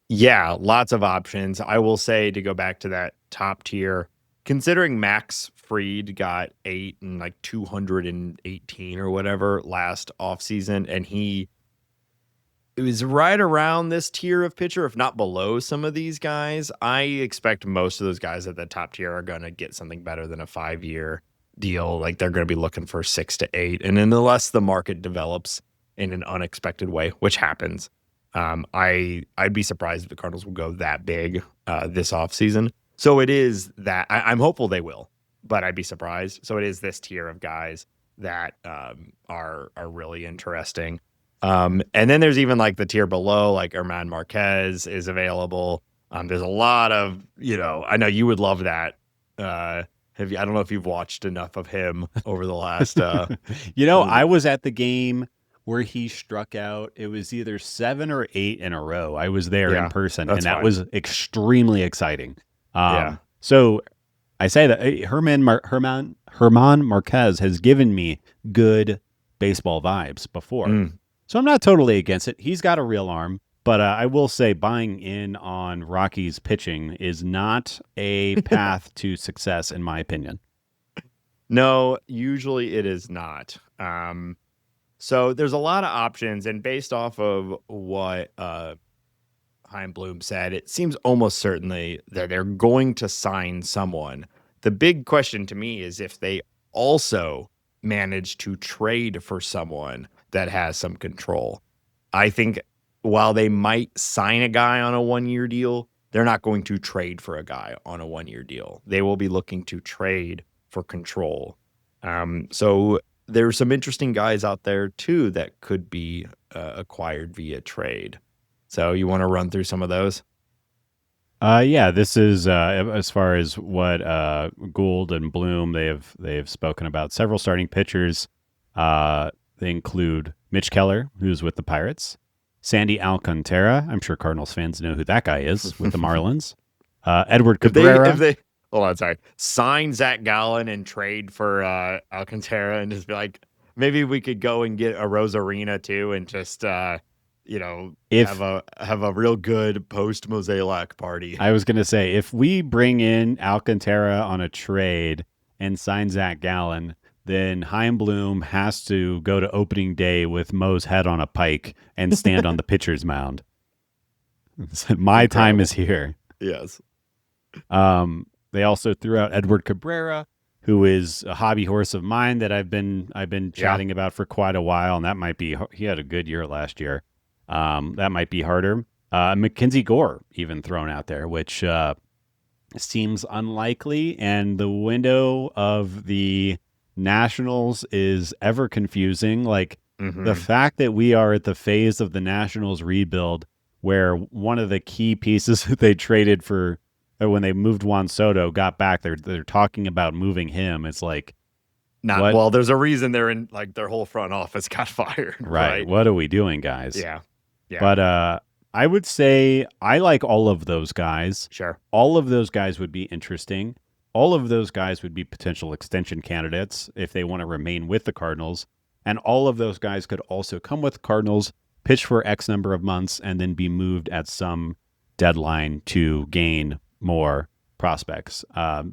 Yeah, lots of options. I will say, to go back to that top tier, considering Max Fried got 8 and like 218 or whatever last offseason, and it was right around this tier of pitcher, if not below some of these guys. I expect most of those guys at the top tier are going to get something better than a 5-year deal. Like, they're going to be looking for 6 to 8. And unless the market develops in an unexpected way, which happens, I'd be surprised if the Cardinals will go that big this offseason. So it is that I'm hopeful they will, but I'd be surprised. So it is this tier of guys that are really interesting. And then there's even like the tier below, like Herman Marquez is available. There's a lot of, I know you would love that. I don't know if you've watched enough of him over the last. I was at the game where he struck out. It was either 7 or 8 in a row. I was there in person, and that was extremely exciting. So I say that Herman Marquez has given me good baseball vibes before. So I'm not totally against it. He's got a real arm, but I will say buying in on Rocky's pitching is not a path to success, in my opinion. No, usually it is not. So there's a lot of options, and based off of what Chaim Bloom said, it seems almost certainly that they're going to sign someone. The big question to me is if they also manage to trade for someone that has some control. I think while they might sign a guy on a 1-year deal, they're not going to trade for a guy on a 1-year deal. They will be looking to trade for control. So there's some interesting guys out there too that could be acquired via trade. So you want to run through some of those? Yeah, this is as far as what Gould and Bloom they've spoken about. Several starting pitchers. They include Mitch Keller, who's with the Pirates, Sandy Alcantara. I'm sure Cardinals fans know who that guy is with the Marlins. Edward Cabrera. If they hold on, sorry. Sign Zach Gallen and trade for Alcantara, and just be like, maybe we could go and get a Rosarina too, and just have a real good post Mozeliak party. I was gonna say, if we bring in Alcantara on a trade and sign Zach Gallen, then Chaim Bloom has to go to opening day with Mo's head on a pike and stand on the pitcher's mound. My time is here. Yes. They also threw out Edward Cabrera, who is a hobby horse of mine that I've been chatting about for quite a while, and he had a good year last year. That might be harder. Mackenzie Gore even thrown out there, which seems unlikely, and the window of the Nationals is ever confusing. Like the fact that we are at the phase of the Nationals rebuild where one of the key pieces that they traded for when they moved Juan Soto got back, they're talking about moving him. It's like, well, there's a reason they're in, like, their whole front office got fired. Right. What are we doing, guys? Yeah. But I would say I like all of those guys. Sure. All of those guys would be interesting. All of those guys would be potential extension candidates if they want to remain with the Cardinals. And all of those guys could also come with the Cardinals, pitch for X number of months, and then be moved at some deadline to gain more prospects.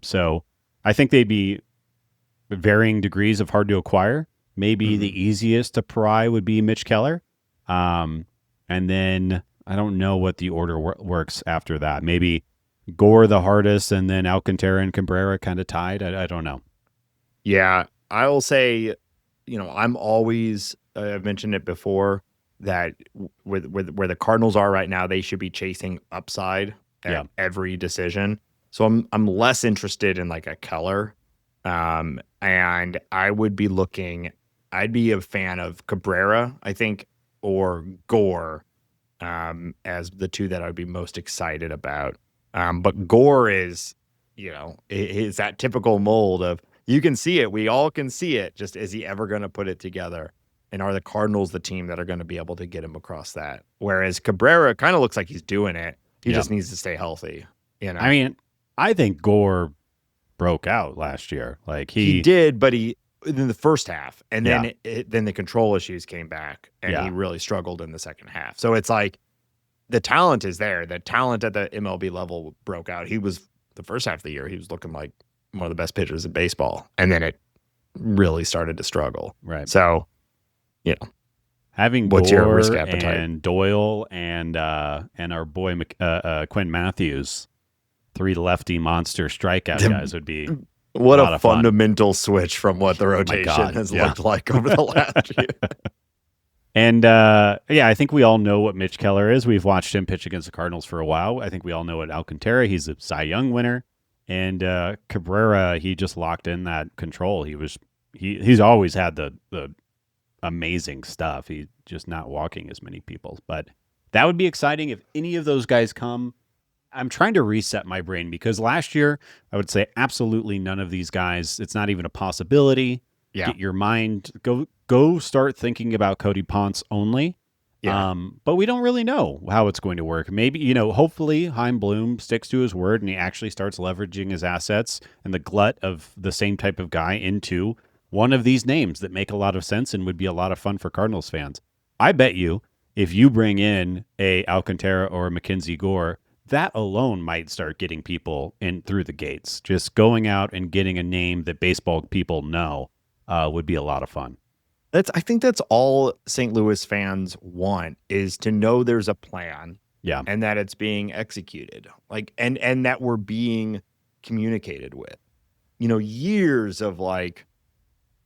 So I think they'd be varying degrees of hard to acquire. Maybe the easiest to pry would be Mitch Keller. And then I don't know what the order works after that. Maybe Gore the hardest, and then Alcantara and Cabrera kind of tied. I don't know. Yeah, I will say, I'm always I've mentioned it before that with where the Cardinals are right now, they should be chasing upside at every decision. So I'm less interested in like a Keller, and I would be looking. I'd be a fan of Cabrera, I think, or Gore, as the two that I'd be most excited about. But Gore is that typical mold of, you can see it. We all can see it. Just, is he ever going to put it together? And are the Cardinals the team that are going to be able to get him across that? Whereas Cabrera kind of looks like he's doing it. He just needs to stay healthy. I mean, I think Gore broke out last year. Like he did, but he in the first half, and then then the control issues came back, and he really struggled in the second half. So it's like the talent is there. The talent at the MLB level broke out. He was the first half of the year. He was looking like one of the best pitchers in baseball, and then it really started to struggle. Right. So, having what's Gore your risk appetite? and Doyle and our boy Quinn Matthews, 3 lefty monster strikeout guys would be what a fundamental switch from what the rotation has looked like over the last year. And I think we all know what Mitch Keller is. We've watched him pitch against the Cardinals for a while. I think we all know what Alcantara. He's a Cy Young winner. And Cabrera, he just locked in that control. He's always had the amazing stuff. He's just not walking as many people. But that would be exciting if any of those guys come. I'm trying to reset my brain because last year I would say absolutely none of these guys. It's not even a possibility. Yeah. Get your mind, go start thinking about Cody Ponce only. Yeah. But we don't really know how it's going to work. Maybe, hopefully Chaim Bloom sticks to his word and he actually starts leveraging his assets and the glut of the same type of guy into one of these names that make a lot of sense and would be a lot of fun for Cardinals fans. I bet you if you bring in a Alcantara or a Mackenzie Gore, that alone might start getting people in through the gates. Just going out and getting a name that baseball people know would be a lot of fun. I think that's all St. Louis fans want, is to know there's a plan, and that it's being executed, and that we're being communicated with. Years of like,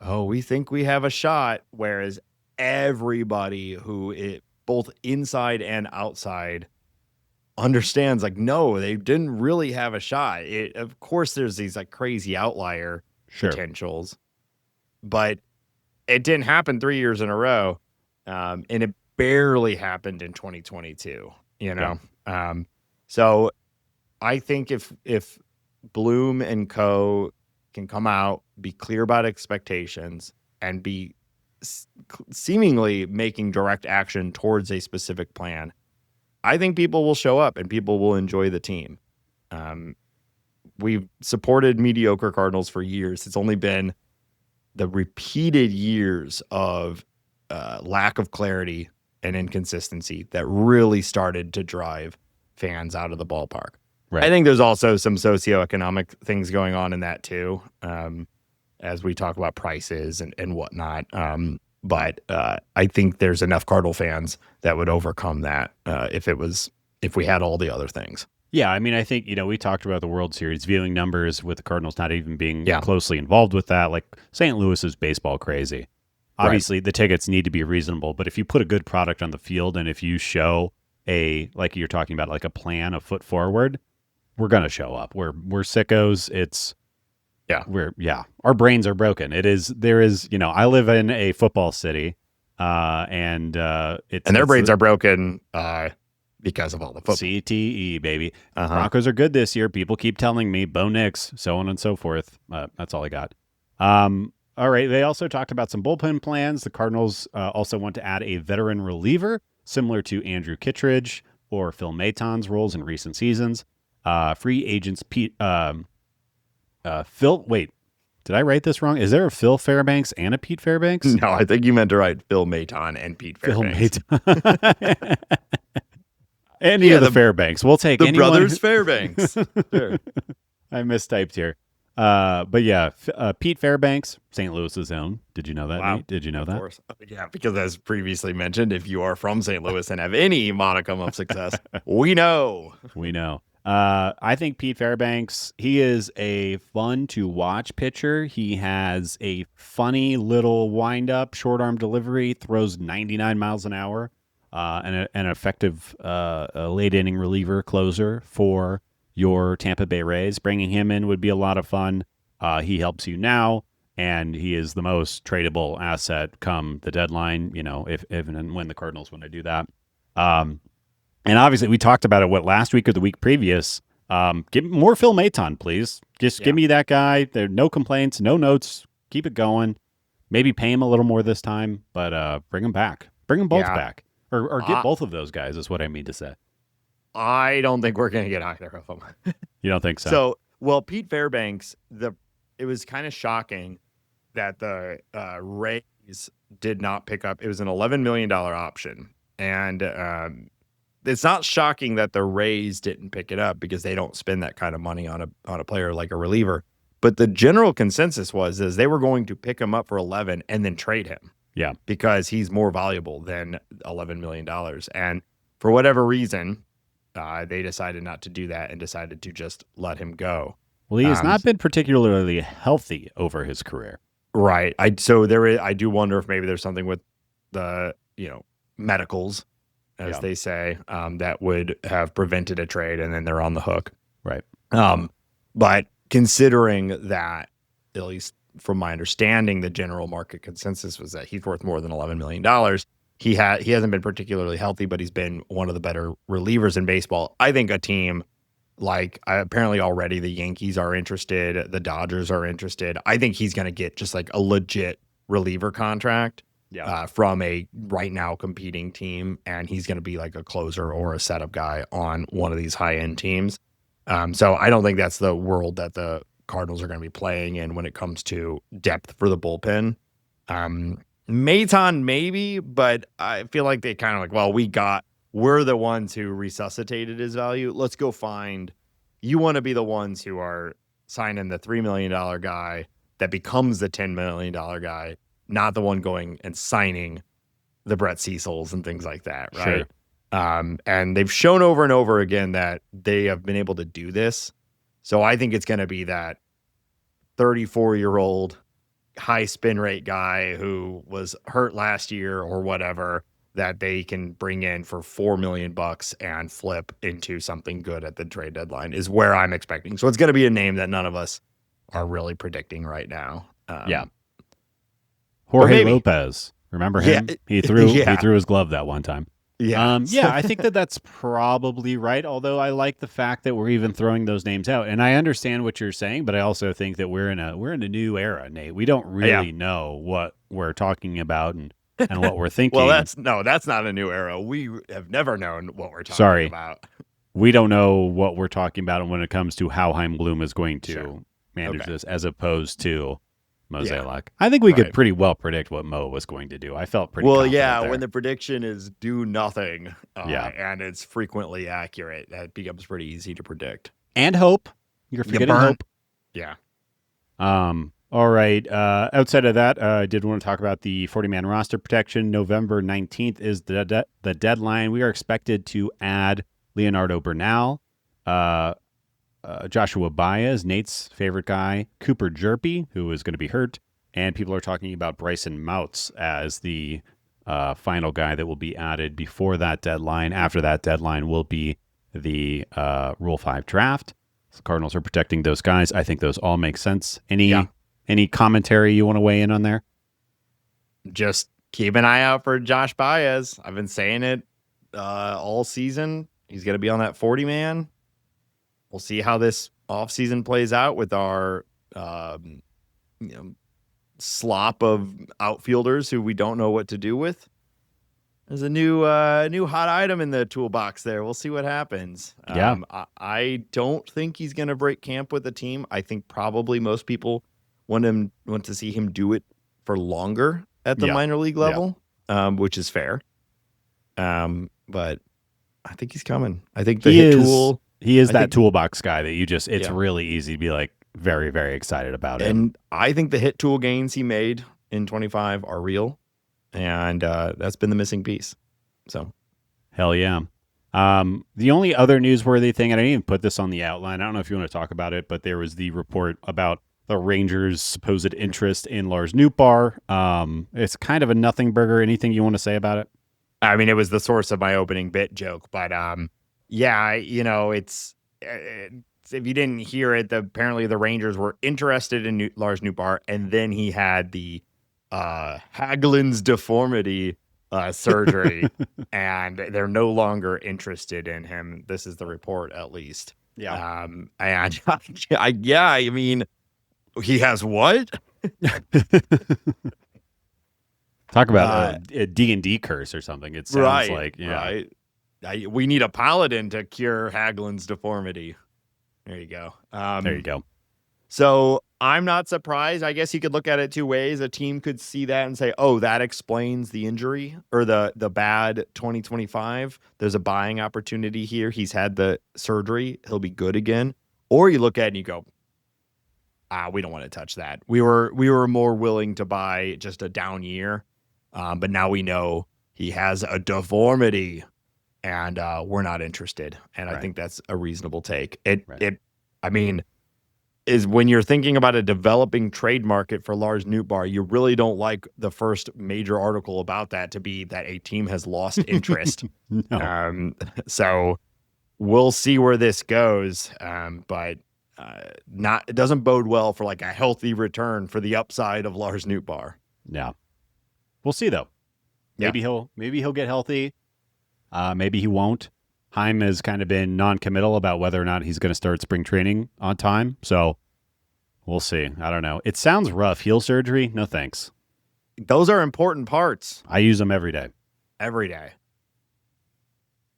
oh, we think we have a shot, whereas everybody who both inside and outside understands like, no, they didn't really have a shot. Of course, there's these like crazy outlier potentials, but it didn't happen 3 years in a row, and it barely happened in 2022. So I think if Bloom and co can come out, be clear about expectations, and be seemingly making direct action towards a specific plan, I think people will show up and people will enjoy the team. We've supported mediocre Cardinals for years. It's only been the repeated years of lack of clarity and inconsistency that really started to drive fans out of the ballpark. Right. I think there's also some socioeconomic things going on in that too, as we talk about prices and whatnot. But I think there's enough Cardinal fans that would overcome that if we had all the other things. Yeah, I mean, I think, we talked about the World Series viewing numbers with the Cardinals not even being closely involved with that. Like, St. Louis is baseball crazy. Obviously, the tickets need to be reasonable, but if you put a good product on the field and if you show like you're talking about, like a plan, a foot forward, we're going to show up. We're sickos. Our brains are broken. There is, I live in a football city, and their brains are broken, because of all the football. CTE, baby. Broncos are good this year. People keep telling me, Bo Nix, so on and so forth. That's all I got. All right. They also talked about some bullpen plans. The Cardinals also want to add a veteran reliever, similar to Andrew Kittredge or Phil Maton's roles in recent seasons. Free agents, Phil, wait, did I write this wrong? Is there a Phil Fairbanks and a Pete Fairbanks? No, I think you meant to write Phil Maton and Pete Fairbanks. Phil Maton. Any of the Fairbanks. We'll take the anyone. Brothers Fairbanks. Sure. I mistyped here. But yeah, Pete Fairbanks, St. Louis's own. Did you know that, Wow. Nate? Did you know Of that? course. Yeah, because as previously mentioned, if you are from St. Louis and have any modicum of success, we know. We know. I think Pete Fairbanks, he is a fun to watch pitcher. He has a funny little wind-up, short arm delivery, throws 99 miles an hour, and an effective late inning reliever closer for your Tampa Bay Rays. Bringing him in would be a lot of fun. He helps you now, and he is the most tradable asset come the deadline, if and when the Cardinals want to do that. And obviously, we talked about it, last week or the week previous. Give more Phil Maton, please. Just give me that guy. There are no complaints, no notes. Keep it going. Maybe pay him a little more this time, but bring him back. Bring them both back. Or get both of those guys is what I mean to say. I don't think we're going to get either of them. You don't think so? So, well, Pete Fairbanks, it was kind of shocking that the Rays did not pick up. It was an $11 million option. And it's not shocking that the Rays didn't pick it up because they don't spend that kind of money on a player like a reliever. But the general consensus is they were going to pick him up for 11 and then trade him. Yeah. Because he's more valuable than $11 million. And for whatever reason, they decided not to do that and decided to just let him go. Well, he has not been particularly healthy over his career. Right. I do wonder if maybe there's something with the, medicals, as they say, that would have prevented a trade, and then they're on the hook. Right. But considering that, at least from my understanding, the general market consensus was that he's worth more than $11 million. He hasn't been particularly healthy, but he's been one of the better relievers in baseball. I think a team like apparently already the Yankees are interested, the Dodgers are interested. I think he's going to get just like a legit reliever contract from a right now competing team, and he's going to be like a closer or a setup guy on one of these high-end teams. So I don't think that's the world that the Cardinals are going to be playing in when it comes to depth for the bullpen. Maton maybe, but I feel like they kind of like, well, we're the ones who resuscitated his value. Let's go find, you want to be the ones who are signing the $3 million guy that becomes the $10 million guy, not the one going and signing the Brett Cecils and things like that, right? Sure. And they've shown over and over again that they have been able to do this. So I think it's going to be that 34-year-old high spin rate guy who was hurt last year or whatever that they can bring in for $4 million and flip into something good at the trade deadline is where I'm expecting. So it's going to be a name that none of us are really predicting right now. Jorge Lopez. Remember him? Yeah, he threw his glove that one time. Yeah. I think that's probably right. Although I like the fact that we're even throwing those names out, and I understand what you're saying, but I also think that we're in a new era, Nate. We don't really know what we're talking about and what we're thinking. Well, that's not a new era. We have never known what we're talking about. We don't know what we're talking about when it comes to how Chaim Bloom is going to manage this, as opposed to Mozeliak. I think we could pretty well predict what Mo was going to do. I felt pretty confident there. When the prediction is do nothing, and it's frequently accurate, that becomes pretty easy to predict. And hope. You're forgetting hope. Yeah. All right. Outside of that, I did want to talk about the 40-man roster protection. November 19th is the deadline. We are expected to add Leonardo Bernal, Joshua Baez, Nate's favorite guy, Cooper Jerpy, who is going to be hurt, and people are talking about Bryson Mouts as the final guy that will be added before that deadline. After that deadline will be the Rule 5 draft. The Cardinals are protecting those guys. I think those all make sense. Any commentary you want to weigh in on there? Just keep an eye out for Josh Baez. I've been saying it all season. He's going to be on that 40-man. We'll see how this offseason plays out with our slop of outfielders who we don't know what to do with. There's a new hot item in the toolbox there. We'll see what happens. I don't think he's going to break camp with the team. I think probably most people want to see him do it for longer at the minor league level, which is fair. But I think he's coming. I think the hit tool. He is that toolbox guy that it's really easy to be like, very, very excited about it. And I think the hit tool gains he made in 25 are real. And that's been the missing piece. So, hell yeah. The only other newsworthy thing, and I didn't even put this on the outline, I don't know if you want to talk about it, but there was the report about the Rangers' supposed interest in Lars Nootbaar. It's kind of a nothing burger. Anything you want to say about it? I mean, it was the source of my opening bit joke, but yeah, it's if you didn't hear it, apparently the Rangers were interested in Lars Nootbaar, and then he had the Hagelin's deformity surgery, and they're no longer interested in him. This is the report, at least. Yeah. And I mean, he has what? Talk about a D&D curse or something. It sounds like, yeah. Right. We need a paladin to cure Hagelin's deformity. There you go. There you go. So I'm not surprised. I guess you could look at it two ways. A team could see that and say, oh, that explains the injury or the bad 2025. There's a buying opportunity here. He's had the surgery. He'll be good again. Or you look at it and you go, we don't want to touch that. We were more willing to buy just a down year. But now we know he has a deformity and we're not interested. And I think that's a reasonable take. I mean, is when you're thinking about a developing trade market for Lars Nootbaar, you really don't like the first major article about that to be that a team has lost interest. No. So we'll see where this goes. But it doesn't bode well for like a healthy return for the upside of Lars Nootbaar. Yeah. We'll see though. Maybe he'll get healthy. Maybe he won't. Heim has kind of been non-committal about whether or not he's going to start spring training on time. So we'll see. I don't know. It sounds rough. Heel surgery? No thanks. Those are important parts. I use them every day. Every day.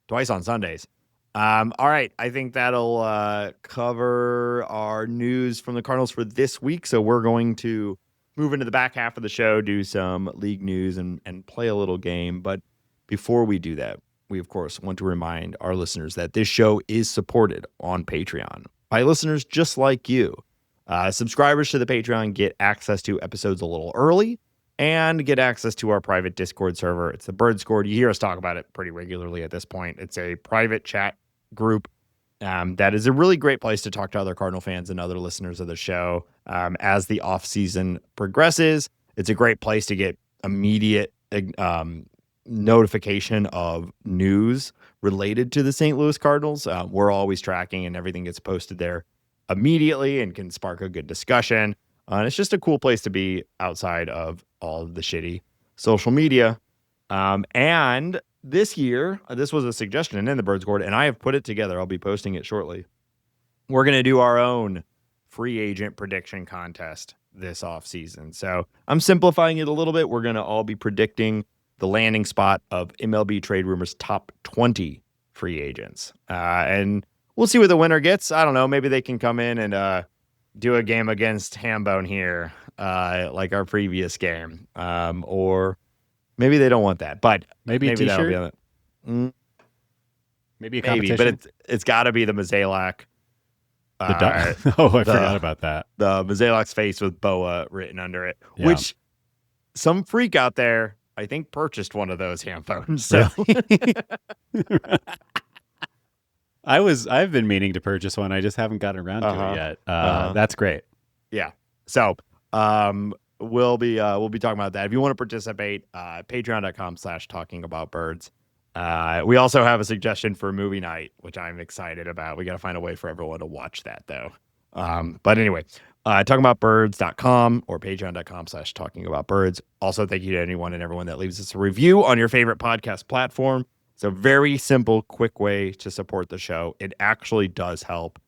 Twice on Sundays. All right. I think that'll cover our news from the Cardinals for this week. So we're going to move into the back half of the show, do some league news and play a little game. But before we do that, we, of course, want to remind our listeners that this show is supported on Patreon by listeners just like you. Subscribers to the Patreon get access to episodes a little early and get access to our private Discord server. It's the Bird Scored. You hear us talk about it pretty regularly at this point. It's a private chat group that is a really great place to talk to other Cardinal fans and other listeners of the show. As the offseason progresses, it's a great place to get immediate notification of news related to the St. Louis Cardinals. We're always tracking and everything gets posted there immediately and can spark a good discussion. And it's just a cool place to be outside of all of the shitty social media. And this year, this was a suggestion in the Birds Court, and I have put it together. I'll be posting it shortly. We're going to do our own free agent prediction contest this offseason. So I'm simplifying it a little bit. We're going to all be predicting the landing spot of MLB Trade Rumors top 20 free agents. And we'll see what the winner gets. I don't know. Maybe they can come in and do a game against Hambone here, like our previous game. Or maybe they don't want that. But maybe a that'll be t-shirt? on it. Maybe a competition? Maybe, but it's got to be the Mazalak. I forgot about that. The Mazalak's face with Boa written under it, Yeah. which some freak out there, I think, purchased one of those ham phones. So. I've been meaning to purchase one. I just haven't gotten around to it yet. That's great. Yeah. So we'll be talking about that. If you want to participate, patreon.com/talkingaboutbirds. We also have a suggestion for movie night, which I'm excited about. We got to find a way for everyone to watch that though. But anyway, talkingaboutbirds.com or patreon.com/talkingaboutbirds. Also, thank you to anyone and everyone that leaves us a review on your favorite podcast platform. It's a very simple, quick way to support the show. It actually does help.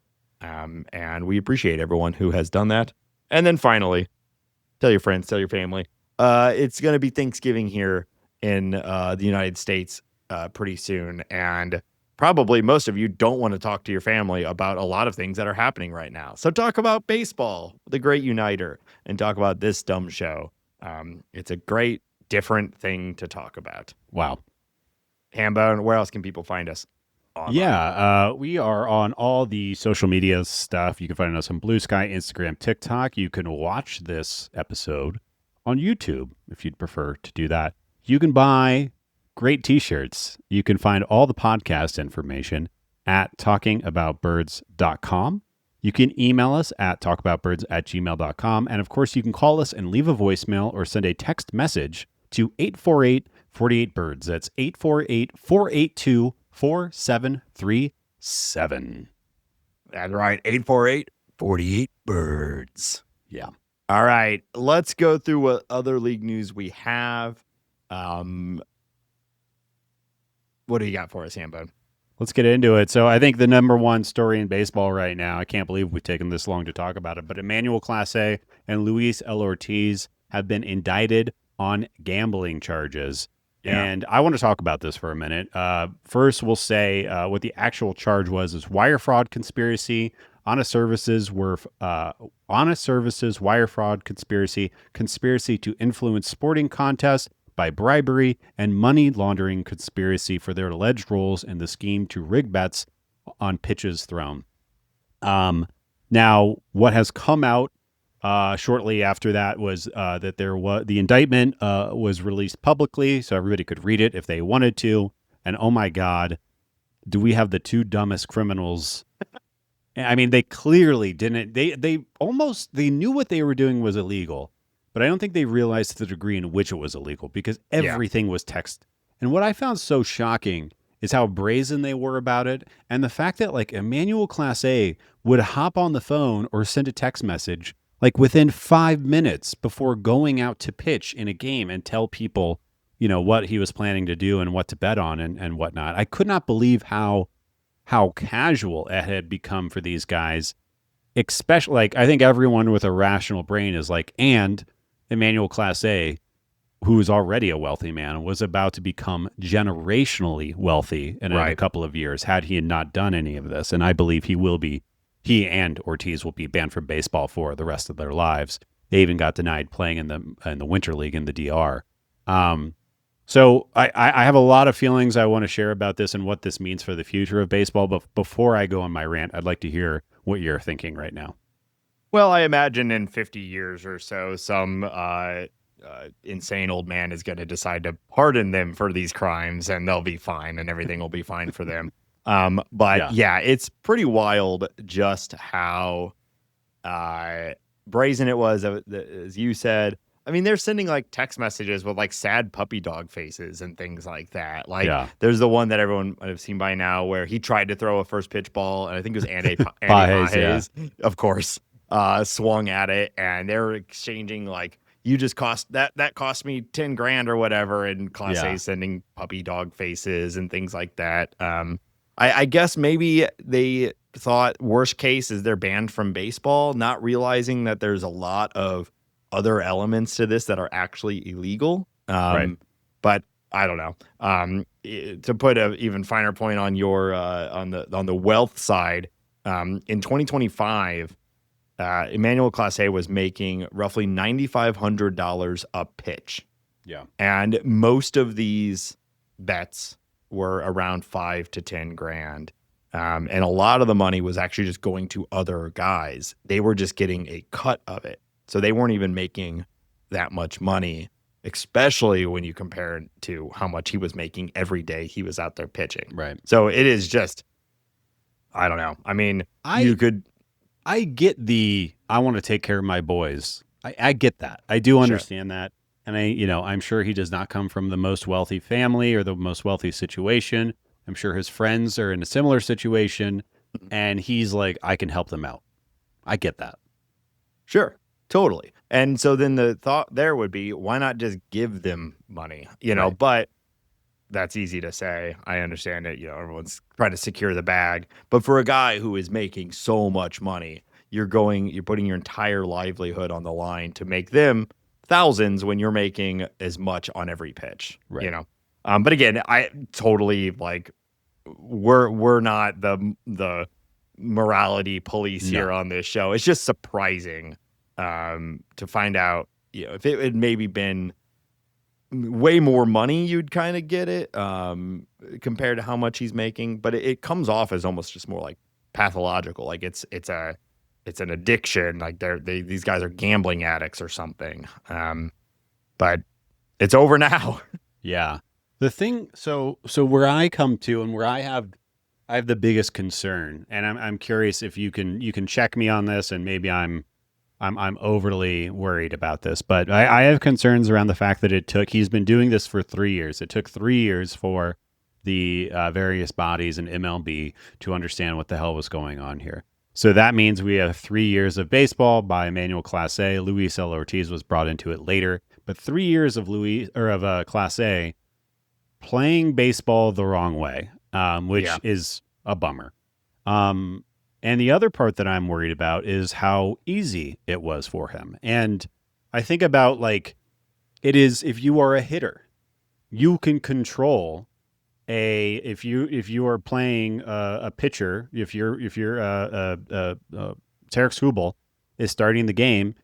And we appreciate everyone who has done that. And then finally, tell your friends, tell your family. It's going to be Thanksgiving here in the United States pretty soon. And probably most of you don't want to talk to your family about a lot of things that are happening right now. So talk about baseball, the great uniter, and talk about this dumb show. It's a great, different thing to talk about. Wow. Hambone, where else can people find us? Yeah, we are on all the social media stuff. You can find us on Blue Sky, Instagram, TikTok. You can watch this episode on YouTube if you'd prefer to do that. You can buy great t-shirts. You can find all the podcast information at talkingaboutbirds.com. You can email us at talkaboutbirds@gmail.com. And of course, you can call us and leave a voicemail or send a text message to 848-48-BIRDS. That's 848-482-4737. That's right. 848-48-BIRDS. Yeah. All right. Let's go through what other league news we have. What do you got for us, Hambone? Let's get into it. So I think the number one story in baseball right now, I can't believe we've taken this long to talk about it, but Emmanuel Clase and Luis L. Ortiz have been indicted on gambling charges. Yeah. And I want to talk about this for a minute. First, we'll say what the actual charge was wire fraud conspiracy, honest services, wire fraud conspiracy, conspiracy to influence sporting contests by bribery, and money laundering conspiracy for their alleged roles in the scheme to rig bets on pitches thrown. Now, what has come out shortly after that was that the indictment was released publicly, so everybody could read it if they wanted to. And oh my God, do we have the two dumbest criminals? I mean, they clearly didn't. They knew what they were doing was illegal. But I don't think they realized the degree in which it was illegal because everything was text. And what I found so shocking is how brazen they were about it. And the fact that like Emmanuel Clase would hop on the phone or send a text message like within 5 minutes before going out to pitch in a game and tell people, you know, what he was planning to do and what to bet on and whatnot. I could not believe how casual it had become for these guys. Especially like I think everyone with a rational brain is like, and Emmanuel Clase, who is already a wealthy man, was about to become generationally wealthy in a couple of years had he not done any of this. And I believe he and Ortiz will be banned from baseball for the rest of their lives. They even got denied playing in the Winter League in the DR. So I have a lot of feelings I want to share about this and what this means for the future of baseball. But before I go on my rant, I'd like to hear what you're thinking right now. Well, I imagine in 50 years or so, some insane old man is going to decide to pardon them for these crimes and they'll be fine and everything will be fine for them. But yeah, it's pretty wild just how brazen it was, as you said. I mean, they're sending like text messages with like sad puppy dog faces and things like that. Like there's the one that everyone might have seen by now where he tried to throw a first pitch ball. And I think it was Andy Pages, of course. Swung at it and they're exchanging like you just cost me 10 grand or whatever, and Clase sending puppy dog faces and things like that. I guess maybe they thought worst case is they're banned from baseball, not realizing that there's a lot of other elements to this that are actually illegal. But I don't know. To put an even finer point on your on the wealth side, in 2025. Emmanuel Clase was making roughly $9,500 a pitch. Yeah. And most of these bets were around 5 to 10 grand. And a lot of the money was actually just going to other guys. They were just getting a cut of it. So they weren't even making that much money, especially when you compare it to how much he was making every day he was out there pitching. Right. So it is just, I don't know. I mean, I get I want to take care of my boys. I get that. I do understand that. And I'm sure he does not come from the most wealthy family or the most wealthy situation. I'm sure his friends are in a similar situation and he's like, I can help them out. I get that. Sure. Totally. And so then the thought there would be, why not just give them money? But that's easy to say. I understand it. Everyone's trying to secure the bag. But for a guy who is making so much money, you're putting your entire livelihood on the line to make them thousands when you're making as much on every pitch. Right. But again, I totally we're not the morality police here on this show. It's just surprising to find out, if it had maybe been way more money, you'd kind of get it compared to how much he's making. But it comes off as almost just more like pathological. Like it's an addiction. Like these guys are gambling addicts or something. But it's over now. Yeah. The thing, so where I come to and where I have the biggest concern, and I'm curious if you can check me on this, and maybe I'm overly worried about this, but I have concerns around the fact that he's been doing this for 3 years. It took 3 years for the various bodies in MLB to understand what the hell was going on here. So that means we have 3 years of baseball, bimanual Class A. Luis L. Ortiz was brought into it later, but 3 years of Class A playing baseball the wrong way, which is a bummer. And the other part that I'm worried about is how easy it was for him. And I think about like it is if you are a hitter, you can control if you are playing a pitcher, if you're Tarek Skubal is starting the game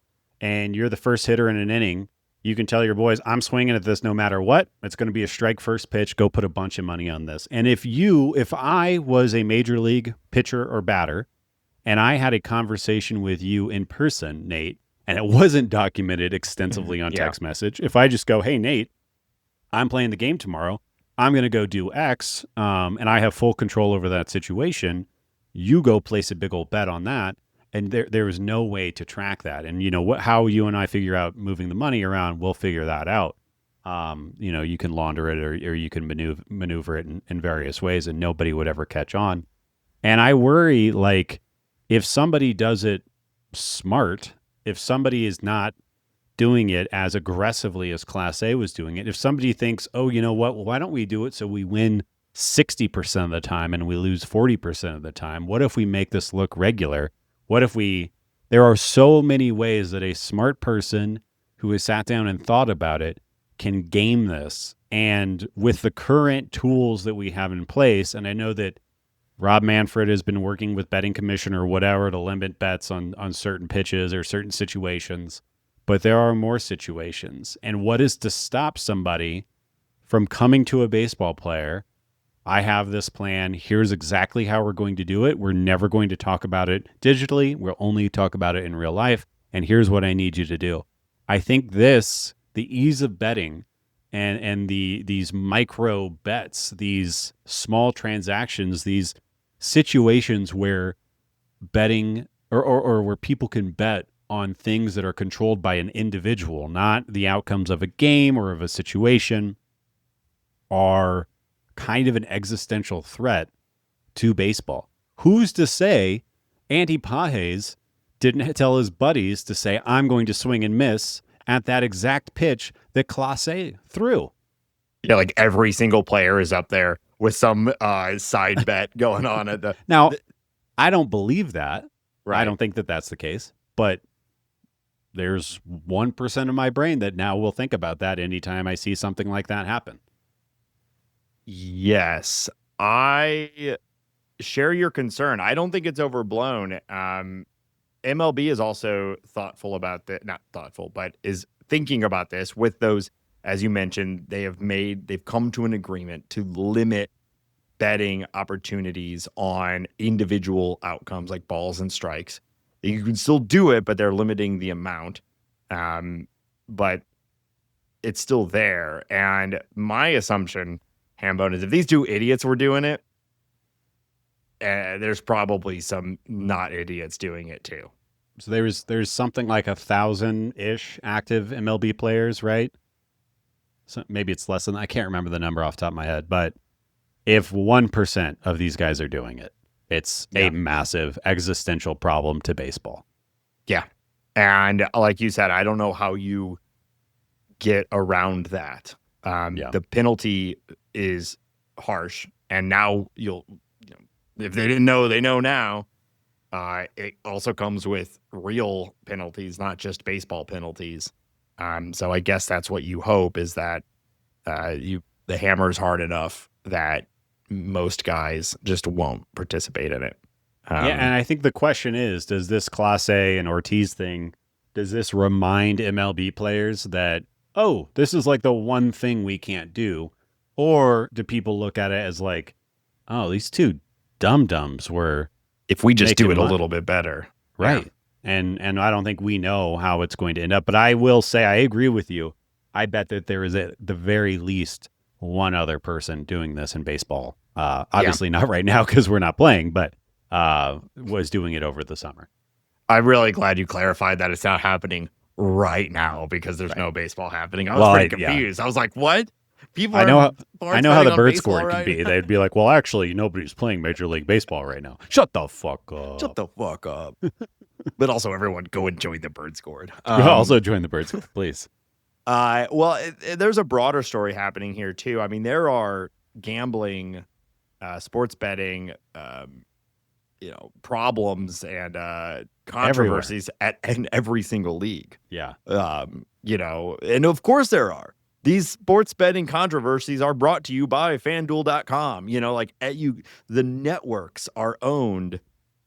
and you're the first hitter in an inning, you can tell your boys, I'm swinging at this no matter what. It's going to be a strike first pitch. Go put a bunch of money on this. And if I was a major league pitcher or batter and I had a conversation with you in person, Nate, and it wasn't documented extensively on text message, if I just go, hey, Nate, I'm playing the game tomorrow. I'm going to go do X, and I have full control over that situation. You go place a big old bet on that. And there is no way to track that. And, how you and I figure out moving the money around, we'll figure that out. You can launder it or you can maneuver it in various ways and nobody would ever catch on. And I worry, like, if somebody does it smart, if somebody is not doing it as aggressively as Class A was doing it, if somebody thinks, oh, you know what, well, why don't we do it so we win 60% of the time and we lose 40% of the time? What if we make this look regular? What if there are so many ways that a smart person who has sat down and thought about it can game this. And with the current tools that we have in place, and I know that Rob Manfred has been working with betting commissioner or whatever to limit bets on certain pitches or certain situations, but there are more situations. And what is to stop somebody from coming to a baseball player? I have this plan. Here's exactly how we're going to do it. We're never going to talk about it digitally. We'll only talk about it in real life. And here's what I need you to do. I think the ease of betting and these micro bets, these small transactions, these situations where betting or where people can bet on things that are controlled by an individual, not the outcomes of a game or of a situation, are kind of an existential threat to baseball. Who's to say Andy Pages didn't tell his buddies to say, I'm going to swing and miss at that exact pitch that Class A threw? Yeah, like every single player is up there with some side bet going on at the... Now, I don't believe that. Right. I don't think that that's the case. But there's 1% of my brain that now will think about that anytime I see something like that happen. Yes, I share your concern. I don't think it's overblown. MLB is also thoughtful about that, not thoughtful, but is thinking about this with those, as you mentioned, they've come to an agreement to limit betting opportunities on individual outcomes like balls and strikes. You can still do it, but they're limiting the amount. But it's still there. And my assumption, Hambone, is if these two idiots were doing it, there's probably some not idiots doing it too. So there's something like 1,000-ish active MLB players, right? So maybe it's less than, I can't remember the number off the top of my head, but if 1% of these guys are doing it, it's a massive existential problem to baseball. Yeah. And like you said, I don't know how you get around that. The penalty is harsh, and now if they didn't know, they know now. It also comes with real penalties, not just baseball penalties. So I guess that's what you hope, is that the hammer's hard enough that most guys just won't participate in it. And I think the question is, does this Class A and Ortiz thing, does this remind MLB players that oh, this is like the one thing we can't do? Or do people look at it as like, oh, these two dum-dums were if we just do it money. A little bit better. Right. Yeah. And I don't think we know how it's going to end up. But I will say I agree with you. I bet that there is at the very least one other person doing this in baseball. Obviously not right now because we're not playing, but was doing it over the summer. I'm really glad you clarified that it's not happening right now because there's no baseball happening. I was pretty confused. I was like, what? People I know how the bird score can be. They'd be like, well, actually, nobody's playing Major League Baseball right now. Shut the fuck up. Shut the fuck up. But also, everyone go and join the bird scored. Also join the bird score, please. Well, there's a broader story happening here, too. I mean, there are gambling, sports betting, problems and controversies in every single league. Yeah. And of course there are. These sports betting controversies are brought to you by FanDuel.com. The networks are owned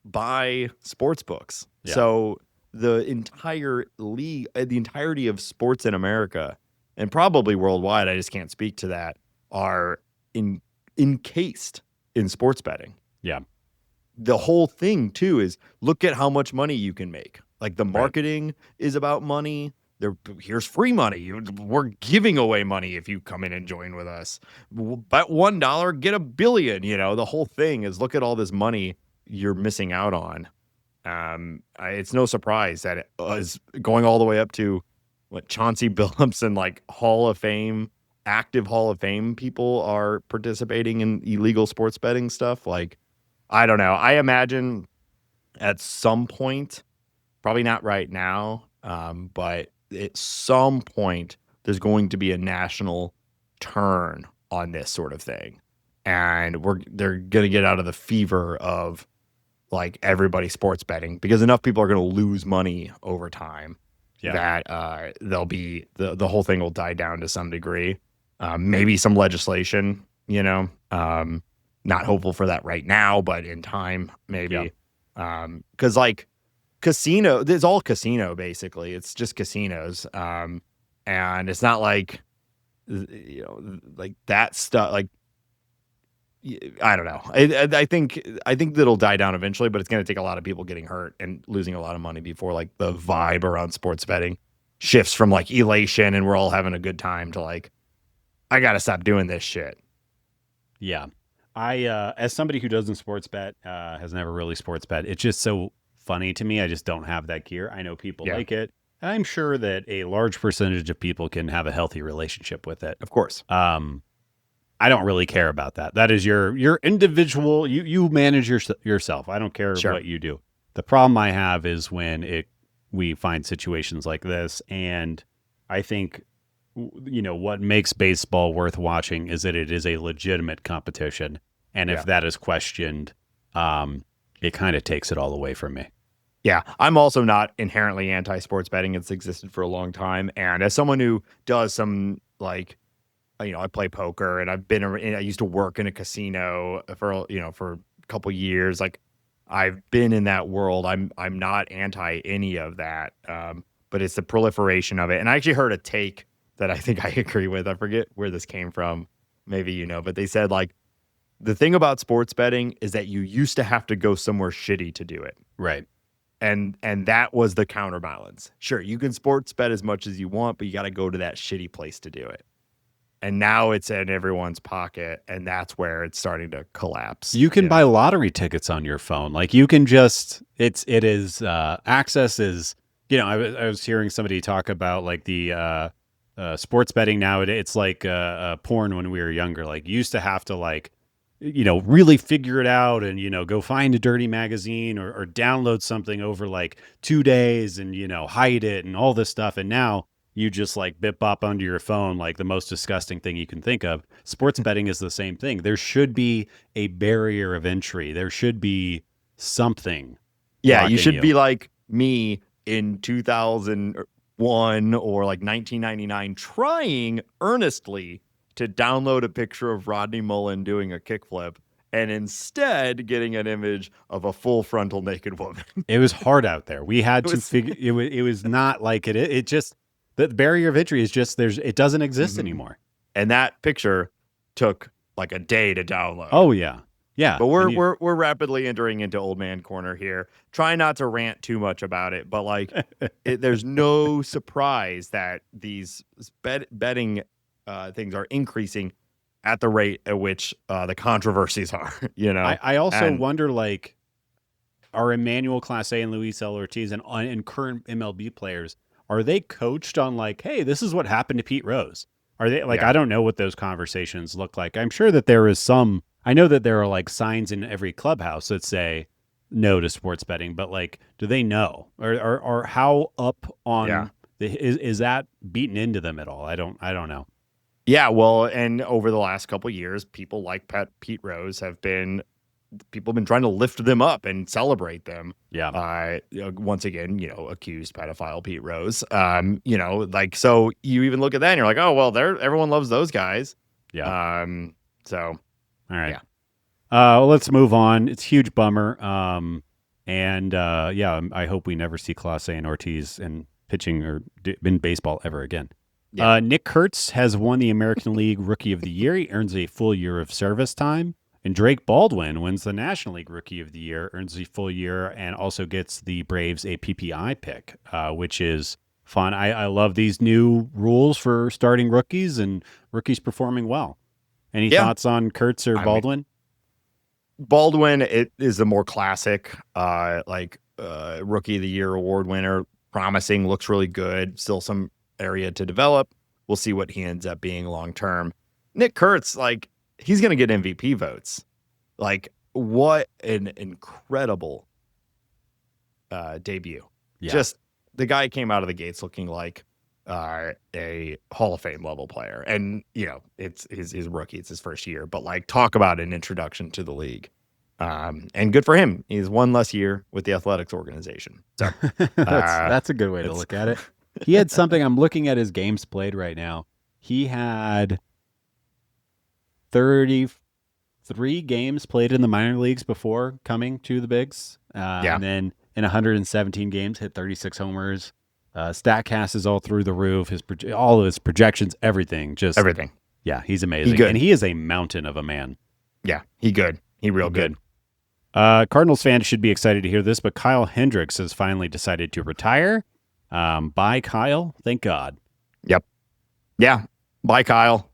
by sports books. Yeah. So the entire league, the entirety of sports in America and probably worldwide, I just can't speak to that, are encased in sports betting. Yeah. The whole thing, too, is look at how much money you can make. Like the marketing is about money. Here's free money. We're giving away money if you come in and join with us. Bet $1, get $1 billion. The whole thing is look at all this money you're missing out on. It's no surprise that it is going all the way up to what Chauncey Billups and like active Hall of Fame people are participating in illegal sports betting stuff. Like, I don't know. I imagine at some point, probably not right now, but at some point, there's going to be a national turn on this sort of thing. And they're going to get out of the fever of like everybody sports betting because enough people are going to lose money over time that they'll be the whole thing will die down to some degree. Maybe some legislation, not hopeful for that right now, but in time, maybe. Because like casino, it's all casino basically. It's just casinos, and it's not like like that stuff. Like I don't know. I think that'll die down eventually, but it's going to take a lot of people getting hurt and losing a lot of money before like the vibe around sports betting shifts from like elation and we're all having a good time to like I got to stop doing this shit. Yeah. I, as somebody who doesn't sports bet, has never really sports bet, it's just so funny to me. I just don't have that gear. I know people like it. I'm sure that a large percentage of people can have a healthy relationship with it. Of course. I don't really care about that. That is your individual, you manage yourself. I don't care what you do. The problem I have is when we find situations like this. And I think, what makes baseball worth watching is that it is a legitimate competition. And if that is questioned, it kind of takes it all away from me. Yeah, I'm also not inherently anti-sports betting. It's existed for a long time. And as someone who does some, like, I play poker and I used to work in a casino for a couple years. Like, I've been in that world. I'm not anti any of that. But it's the proliferation of it. And I actually heard a take that I think I agree with. I forget where this came from. Maybe but they said like the thing about sports betting is that you used to have to go somewhere shitty to do it. Right. And that was the counterbalance. Sure, you can sports bet as much as you want, but you got to go to that shitty place to do it. And now it's in everyone's pocket, and that's where it's starting to collapse. You can buy lottery tickets on your phone. Like you can just access is, I was hearing somebody talk about like the sports betting now. It's like porn when we were younger. Like you used to have to like, really figure it out and, go find a dirty magazine or download something over like 2 days and, hide it and all this stuff. And now you just like bip bop onto your phone, like the most disgusting thing you can think of. Sports betting is the same thing. There should be a barrier of entry. There should be something. Yeah, you should be like me in 2001 or like 1999, trying earnestly to download a picture of Rodney Mullen doing a kickflip and instead getting an image of a full frontal naked woman. It was hard out there. We had to figure it was not like it just The barrier of entry is just it doesn't exist anymore. And that picture took like a day to download. Oh yeah. Yeah. But we're rapidly entering into old man corner here. Try not to rant too much about it, but like there's no surprise that these betting things are increasing at the rate at which the controversies are, you know. I also wonder, like, are Emmanuel Clase and Luis L. Ortiz and current MLB players, are they coached on like, hey, this is what happened to Pete Rose? Are they like, I don't know what those conversations look like. I'm sure that there is some, I know that there are like signs in every clubhouse that say no to sports betting, but like, do they know or how up on is that beaten into them at all? I don't know. Yeah, well, and over the last couple of years, people like Pete Rose have been trying to lift them up and celebrate them. Yeah. Once again, you know, accused pedophile Pete Rose. You know, like, so you even look at that and you're like, oh, well, everyone loves those guys. Yeah. So. All right. Yeah. Well, let's move on. It's a huge bummer. I hope we never see Clase and Ortiz in pitching or in baseball ever again. Yeah. Nick Kurtz has won the American League Rookie of the Year. He earns a full year of service time. And Drake Baldwin wins the National League Rookie of the Year, earns a full year, and also gets the Braves a PPI pick, which is fun. I love these new rules for starting rookies and rookies performing well. Any thoughts on Kurtz or Baldwin? Baldwin, it is a more classic, Rookie of the Year award winner. Promising, looks really good. Still some area to develop. We'll see what he ends up being long term. Nick Kurtz, like, he's going to get MVP votes. Like, what an incredible debut. Yeah. Just the guy came out of the gates looking like a Hall of Fame level player. And, you know, it's his rookie. It's his first year. But, like, talk about an introduction to the league. And good for him. He's one less year with the athletics organization. So that's a good way to look at it. He had something. I'm looking at his games played right now. He had 33 games played in the minor leagues before coming to the bigs. And then in 117 games, hit 36 homers. StatCast is all through the roof. All of his projections, everything. Yeah, he's amazing. And he is a mountain of a man. Yeah, he good. He real good. Cardinals fans should be excited to hear this, but Kyle Hendricks has finally decided to retire. Bye, Kyle. Thank God. Yep. Yeah. Bye, Kyle.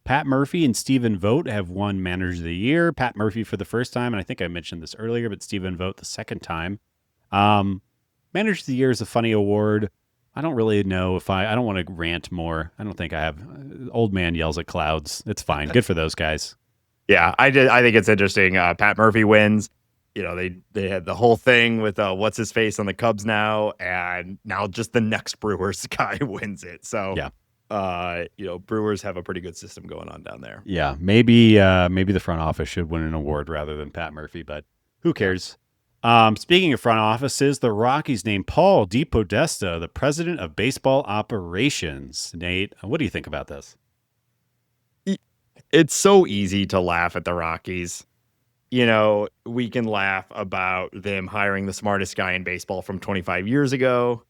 Pat Murphy and Stephen Vogt have won Manager of the Year. Pat Murphy for the first time, and I think I mentioned this earlier, but Stephen Vogt the second time. Manager of the Year is a funny award. I don't really know if I don't want to rant more. I don't think I have. Old man yells at clouds. It's fine. Good for those guys. Yeah, I think it's interesting. Pat Murphy wins. You know, they had the whole thing with what's his face on the Cubs now, and now just the next Brewers guy wins it. So yeah, you know, Brewers have a pretty good system going on down there. Yeah, maybe the front office should win an award rather than Pat Murphy, but who cares? Speaking of front offices, the Rockies named Paul DePodesta the president of baseball operations. Nate, what do you think about this? It's so easy to laugh at the Rockies. You know, we can laugh about them hiring the smartest guy in baseball from 25 years ago.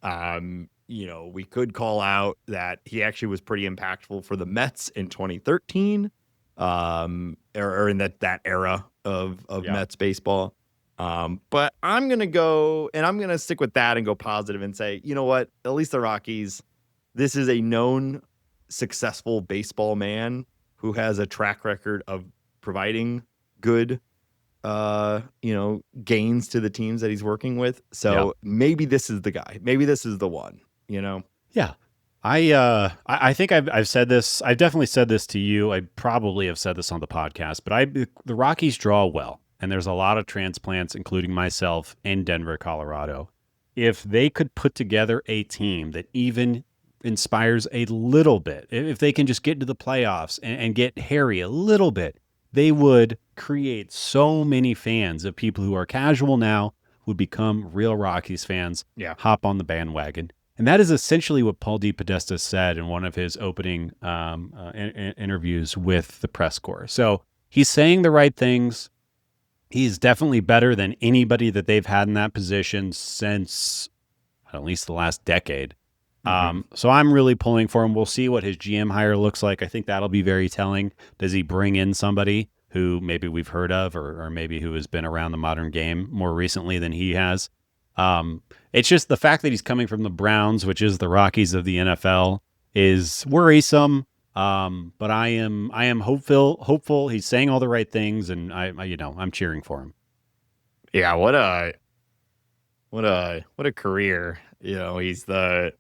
You know, we could call out that he actually was pretty impactful for the Mets in 2013, or in that era of Mets baseball. But I'm going to go, and I'm going to stick with that and go positive and say, you know what, at least the Rockies, this is a known successful baseball man who has a track record of providing good, gains to the teams that he's working with. So maybe this is the guy. Maybe this is the one, you know? Yeah. I think I've said this. I've definitely said this to you. I probably have said this on the podcast, but the Rockies draw well, and there's a lot of transplants, including myself, in Denver, Colorado. If they could put together a team that even inspires a little bit, if they can just get into the playoffs and get hairy a little bit, they would create so many fans of people who are casual now would become real Rockies fans, hop on the bandwagon. And that is essentially what Paul DePodesta said in one of his opening interviews with the press corps. So he's saying the right things. He's definitely better than anybody that they've had in that position since at least the last decade. So I'm really pulling for him. We'll see what his GM hire looks like. I think that'll be very telling. Does he bring in somebody who maybe we've heard of or maybe who has been around the modern game more recently than he has? It's just the fact that he's coming from the Browns, which is the Rockies of the NFL, is worrisome. But I am hopeful. He's saying all the right things, and I'm cheering for him. Yeah, what a career. He's the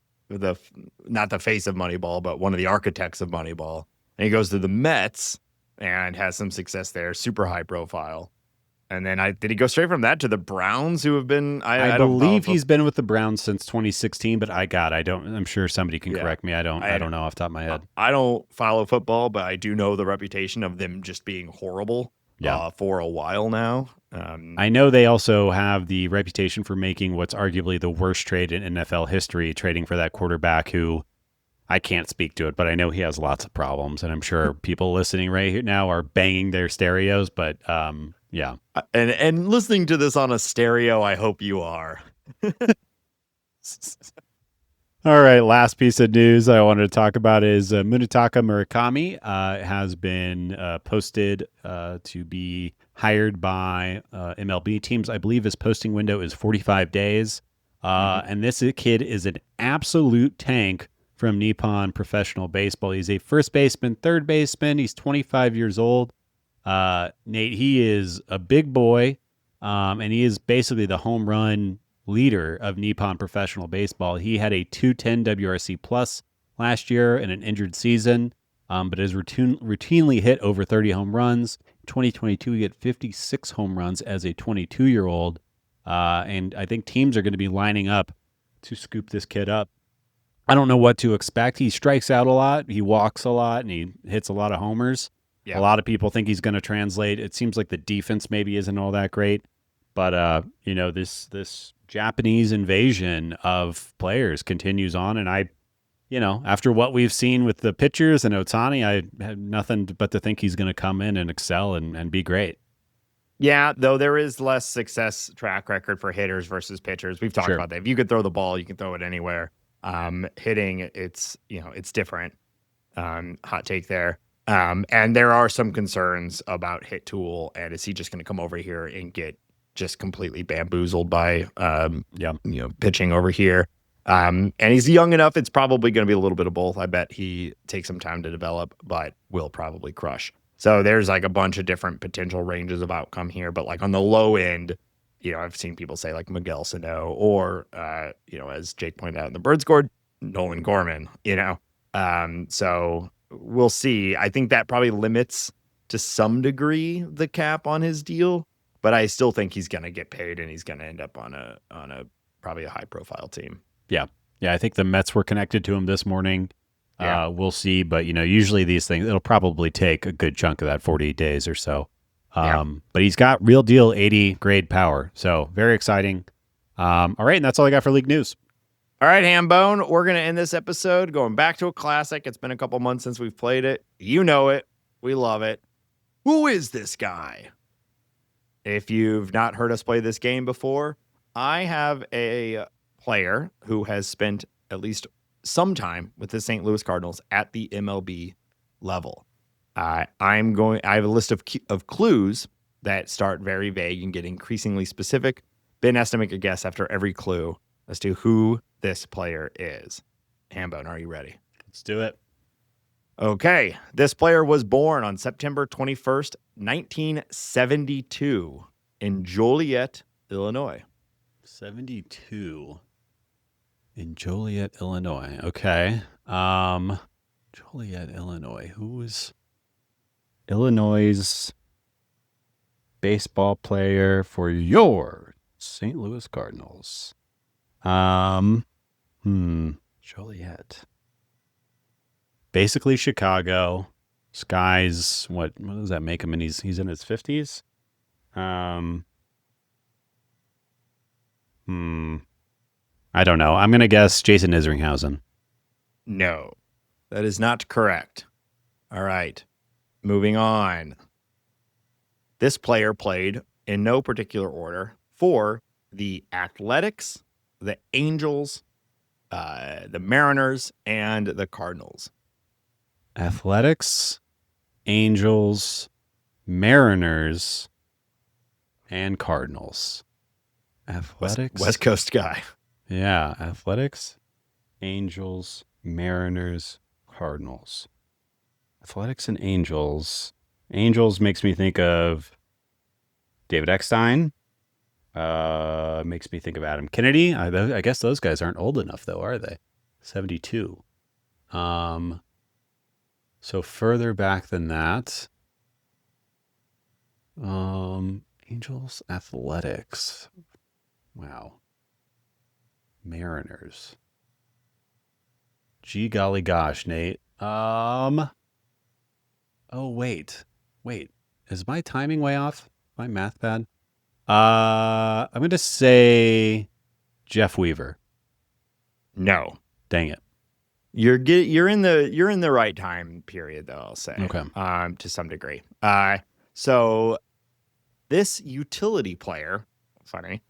not the face of Moneyball, but one of the architects of Moneyball. And he goes to the Mets and has some success there, super high profile. And then did he go straight from that to the Browns, who have been? I believe he's been with the Browns since 2016, but I'm sure somebody can correct me. I don't know off the top of my head. I don't follow football, but I do know the reputation of them just being horrible. For a while now. I know they also have the reputation for making what's arguably the worst trade in NFL history, trading for that quarterback who I can't speak to it, but I know he has lots of problems, and I'm sure people listening right now are banging their stereos, but yeah. And listening to this on a stereo, I hope you are. All right, last piece of news I wanted to talk about is Munetaka Murakami has been posted to be hired by MLB teams. I believe his posting window is 45 days. And this kid is an absolute tank from Nippon Professional Baseball. He's a first baseman, third baseman. He's 25 years old. Nate, he is a big boy, and he is basically the home run leader of Nippon Professional Baseball. He had a 210 WRC plus last year in an injured season, but has routinely hit over 30 home runs. In 2022, he had 56 home runs as a 22-year-old, and I think teams are going to be lining up to scoop this kid up. I don't know what to expect. He strikes out a lot, he walks a lot, and he hits a lot of homers. Yeah. A lot of people think he's going to translate. It seems like the defense maybe isn't all that great, but this Japanese invasion of players continues on, and after what we've seen with the pitchers and Ohtani, I have nothing but to think he's going to come in and excel and be great. Yeah, though there is less success track record for hitters versus pitchers. We've talked about that. If you could throw the ball, you can throw it anywhere. Hitting, it's different. Hot take there. And there are some concerns about hit tool, and is he just going to come over here and get just completely bamboozled by pitching over here? And he's young enough, it's probably going to be a little bit of both. I bet he takes some time to develop, but will probably crush. So there's like a bunch of different potential ranges of outcome here, but like on the low end, I've seen people say like Miguel Sano or as Jake pointed out in the bird scored, Nolan Gorman, so we'll see. I think that probably limits to some degree the cap on his deal, but I still think he's going to get paid and he's going to end up on a probably a high profile team. Yeah. I think the Mets were connected to him this morning. Yeah. We'll see, but usually these things, it'll probably take a good chunk of that 48 days or so. But he's got real deal 80 grade power, so very exciting. All right, and that's all I got for league news. All right, Hambone, we're going to end this episode going back to a classic. It's been a couple months since we've played it. You know it. We love it. Who is this guy? If you've not heard us play this game before, I have a player who has spent at least some time with the St. Louis Cardinals at the MLB level. I have a list of clues that start very vague and get increasingly specific. Ben has to make a guess after every clue as to who this player is. Hambone, are you ready? Let's do it. Okay. This player was born on September 21st, 1972 in Joliet, Illinois. 72 in Joliet, Illinois. Okay. Joliet, Illinois. Who was Illinois' baseball player for your St. Louis Cardinals? Joliet. Basically Chicago. Skies, what does that make him? And he's in his 50s? I don't know. I'm going to guess Jason Isringhausen. No, that is not correct. All right. Moving on. This player played in no particular order for the Athletics, the Angels, the Mariners, and the Cardinals. Athletics, Angels, Mariners, and Cardinals. Athletics. West Coast guy. Yeah. Athletics, Angels, Mariners, Cardinals. Athletics and Angels. Angels makes me think of David Eckstein. Makes me think of Adam Kennedy. I guess those guys aren't old enough, though, are they? 72. So further back than that. Angels, Athletics. Wow. Mariners. Gee golly gosh, Nate. Oh, wait. Is my timing way off? My math bad? I'm going to say Jeff Weaver. No. Dang it. You're in the right time period, though, I'll say. Okay. To some degree. So this utility player, funny,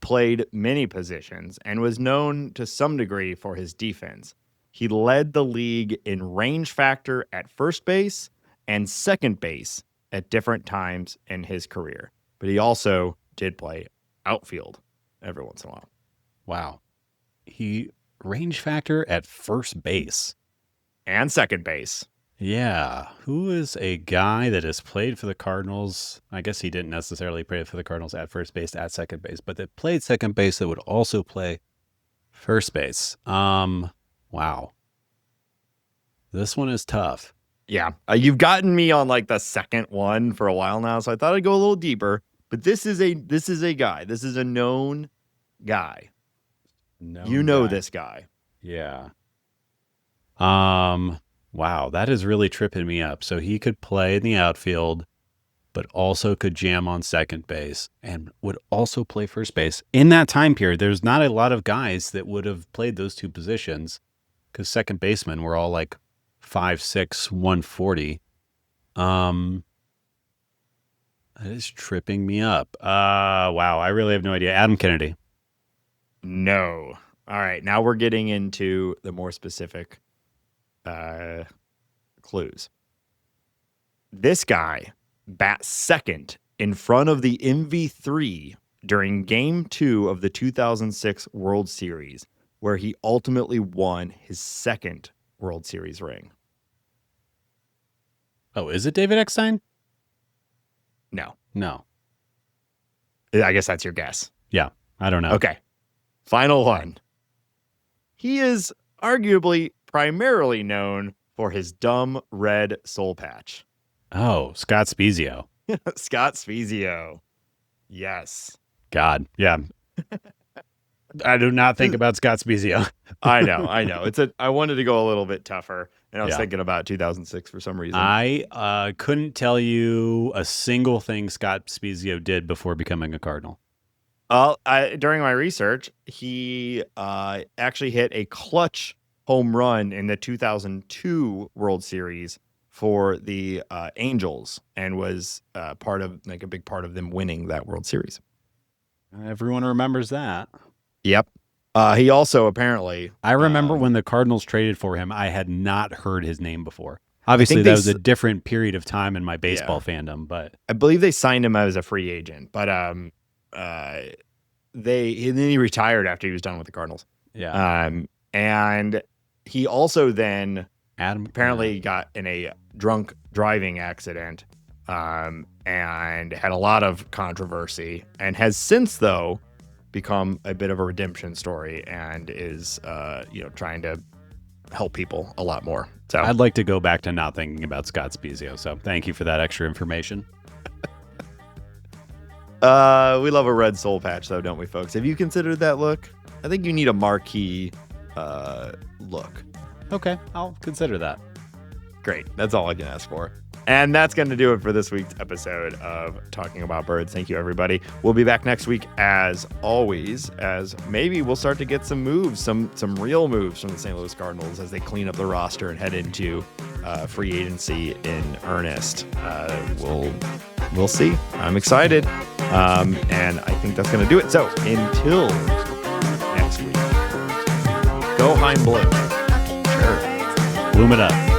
played many positions and was known to some degree for his defense. He led the league in range factor at first base and second base at different times in his career. But he also did play outfield every once in a while. Wow. He range factor at first base. And second base. Yeah. Who is a guy that has played for the Cardinals? I guess he didn't necessarily play for the Cardinals at first base, at second base, but that played second base that would also play first base. Wow. This one is tough. Yeah. You've gotten me on like the second one for a while now, so I thought I'd go a little deeper. But this is a guy. This is a known guy. This guy. Yeah. Wow, that is really tripping me up. So he could play in the outfield, but also could jam on second base and would also play first base. In that time period, there's not a lot of guys that would have played those two positions because second basemen were all like 5'6", 140. That is tripping me up. Wow, I really have no idea. Adam Kennedy. No. All right, now we're getting into the more specific clues. This guy bats second in front of the MV3 during Game 2 of the 2006 World Series, where he ultimately won his second World Series ring. Oh, is it David Eckstein? No. I guess that's your guess. Yeah, I don't know. Okay. Final one. He is arguably primarily known for his dumb red soul patch. Oh, Scott Spezio. Scott Spezio. Yes. God, yeah. I do not think about Scott Spezio. I know. I wanted to go a little bit tougher, and I was thinking about 2006 for some reason. I couldn't tell you a single thing Scott Spezio did before becoming a Cardinal. During my research, he actually hit a clutch home run in the 2002 World Series for the Angels, and was a big part of them winning that World Series. Everyone remembers that. Yep. He also apparently... I remember when the Cardinals traded for him, I had not heard his name before. Obviously, that was a different period of time in my baseball fandom, but... I believe they signed him as a free agent, but he retired after he was done with the Cardinals. Yeah. And he also then apparently got in a drunk driving accident and had a lot of controversy, and has since, though, become a bit of a redemption story, and is trying to help people a lot more. So I'd like to go back to not thinking about Scott Spezio, so thank you for that extra information. We love a red soul patch, though, don't we, folks? Have you considered that look? I think you need a marquee look. Okay, I'll consider that. Great. That's all I can ask for. And that's going to do it for this week's episode of Talking About Birds. Thank you, everybody. We'll be back next week, as always, as maybe we'll start to get some moves, some real moves from the St. Louis Cardinals as they clean up the roster and head into free agency in earnest. We'll see. I'm excited. And I think that's going to do it. So until next week. Go Heim Blue. Sure. Bloom it up.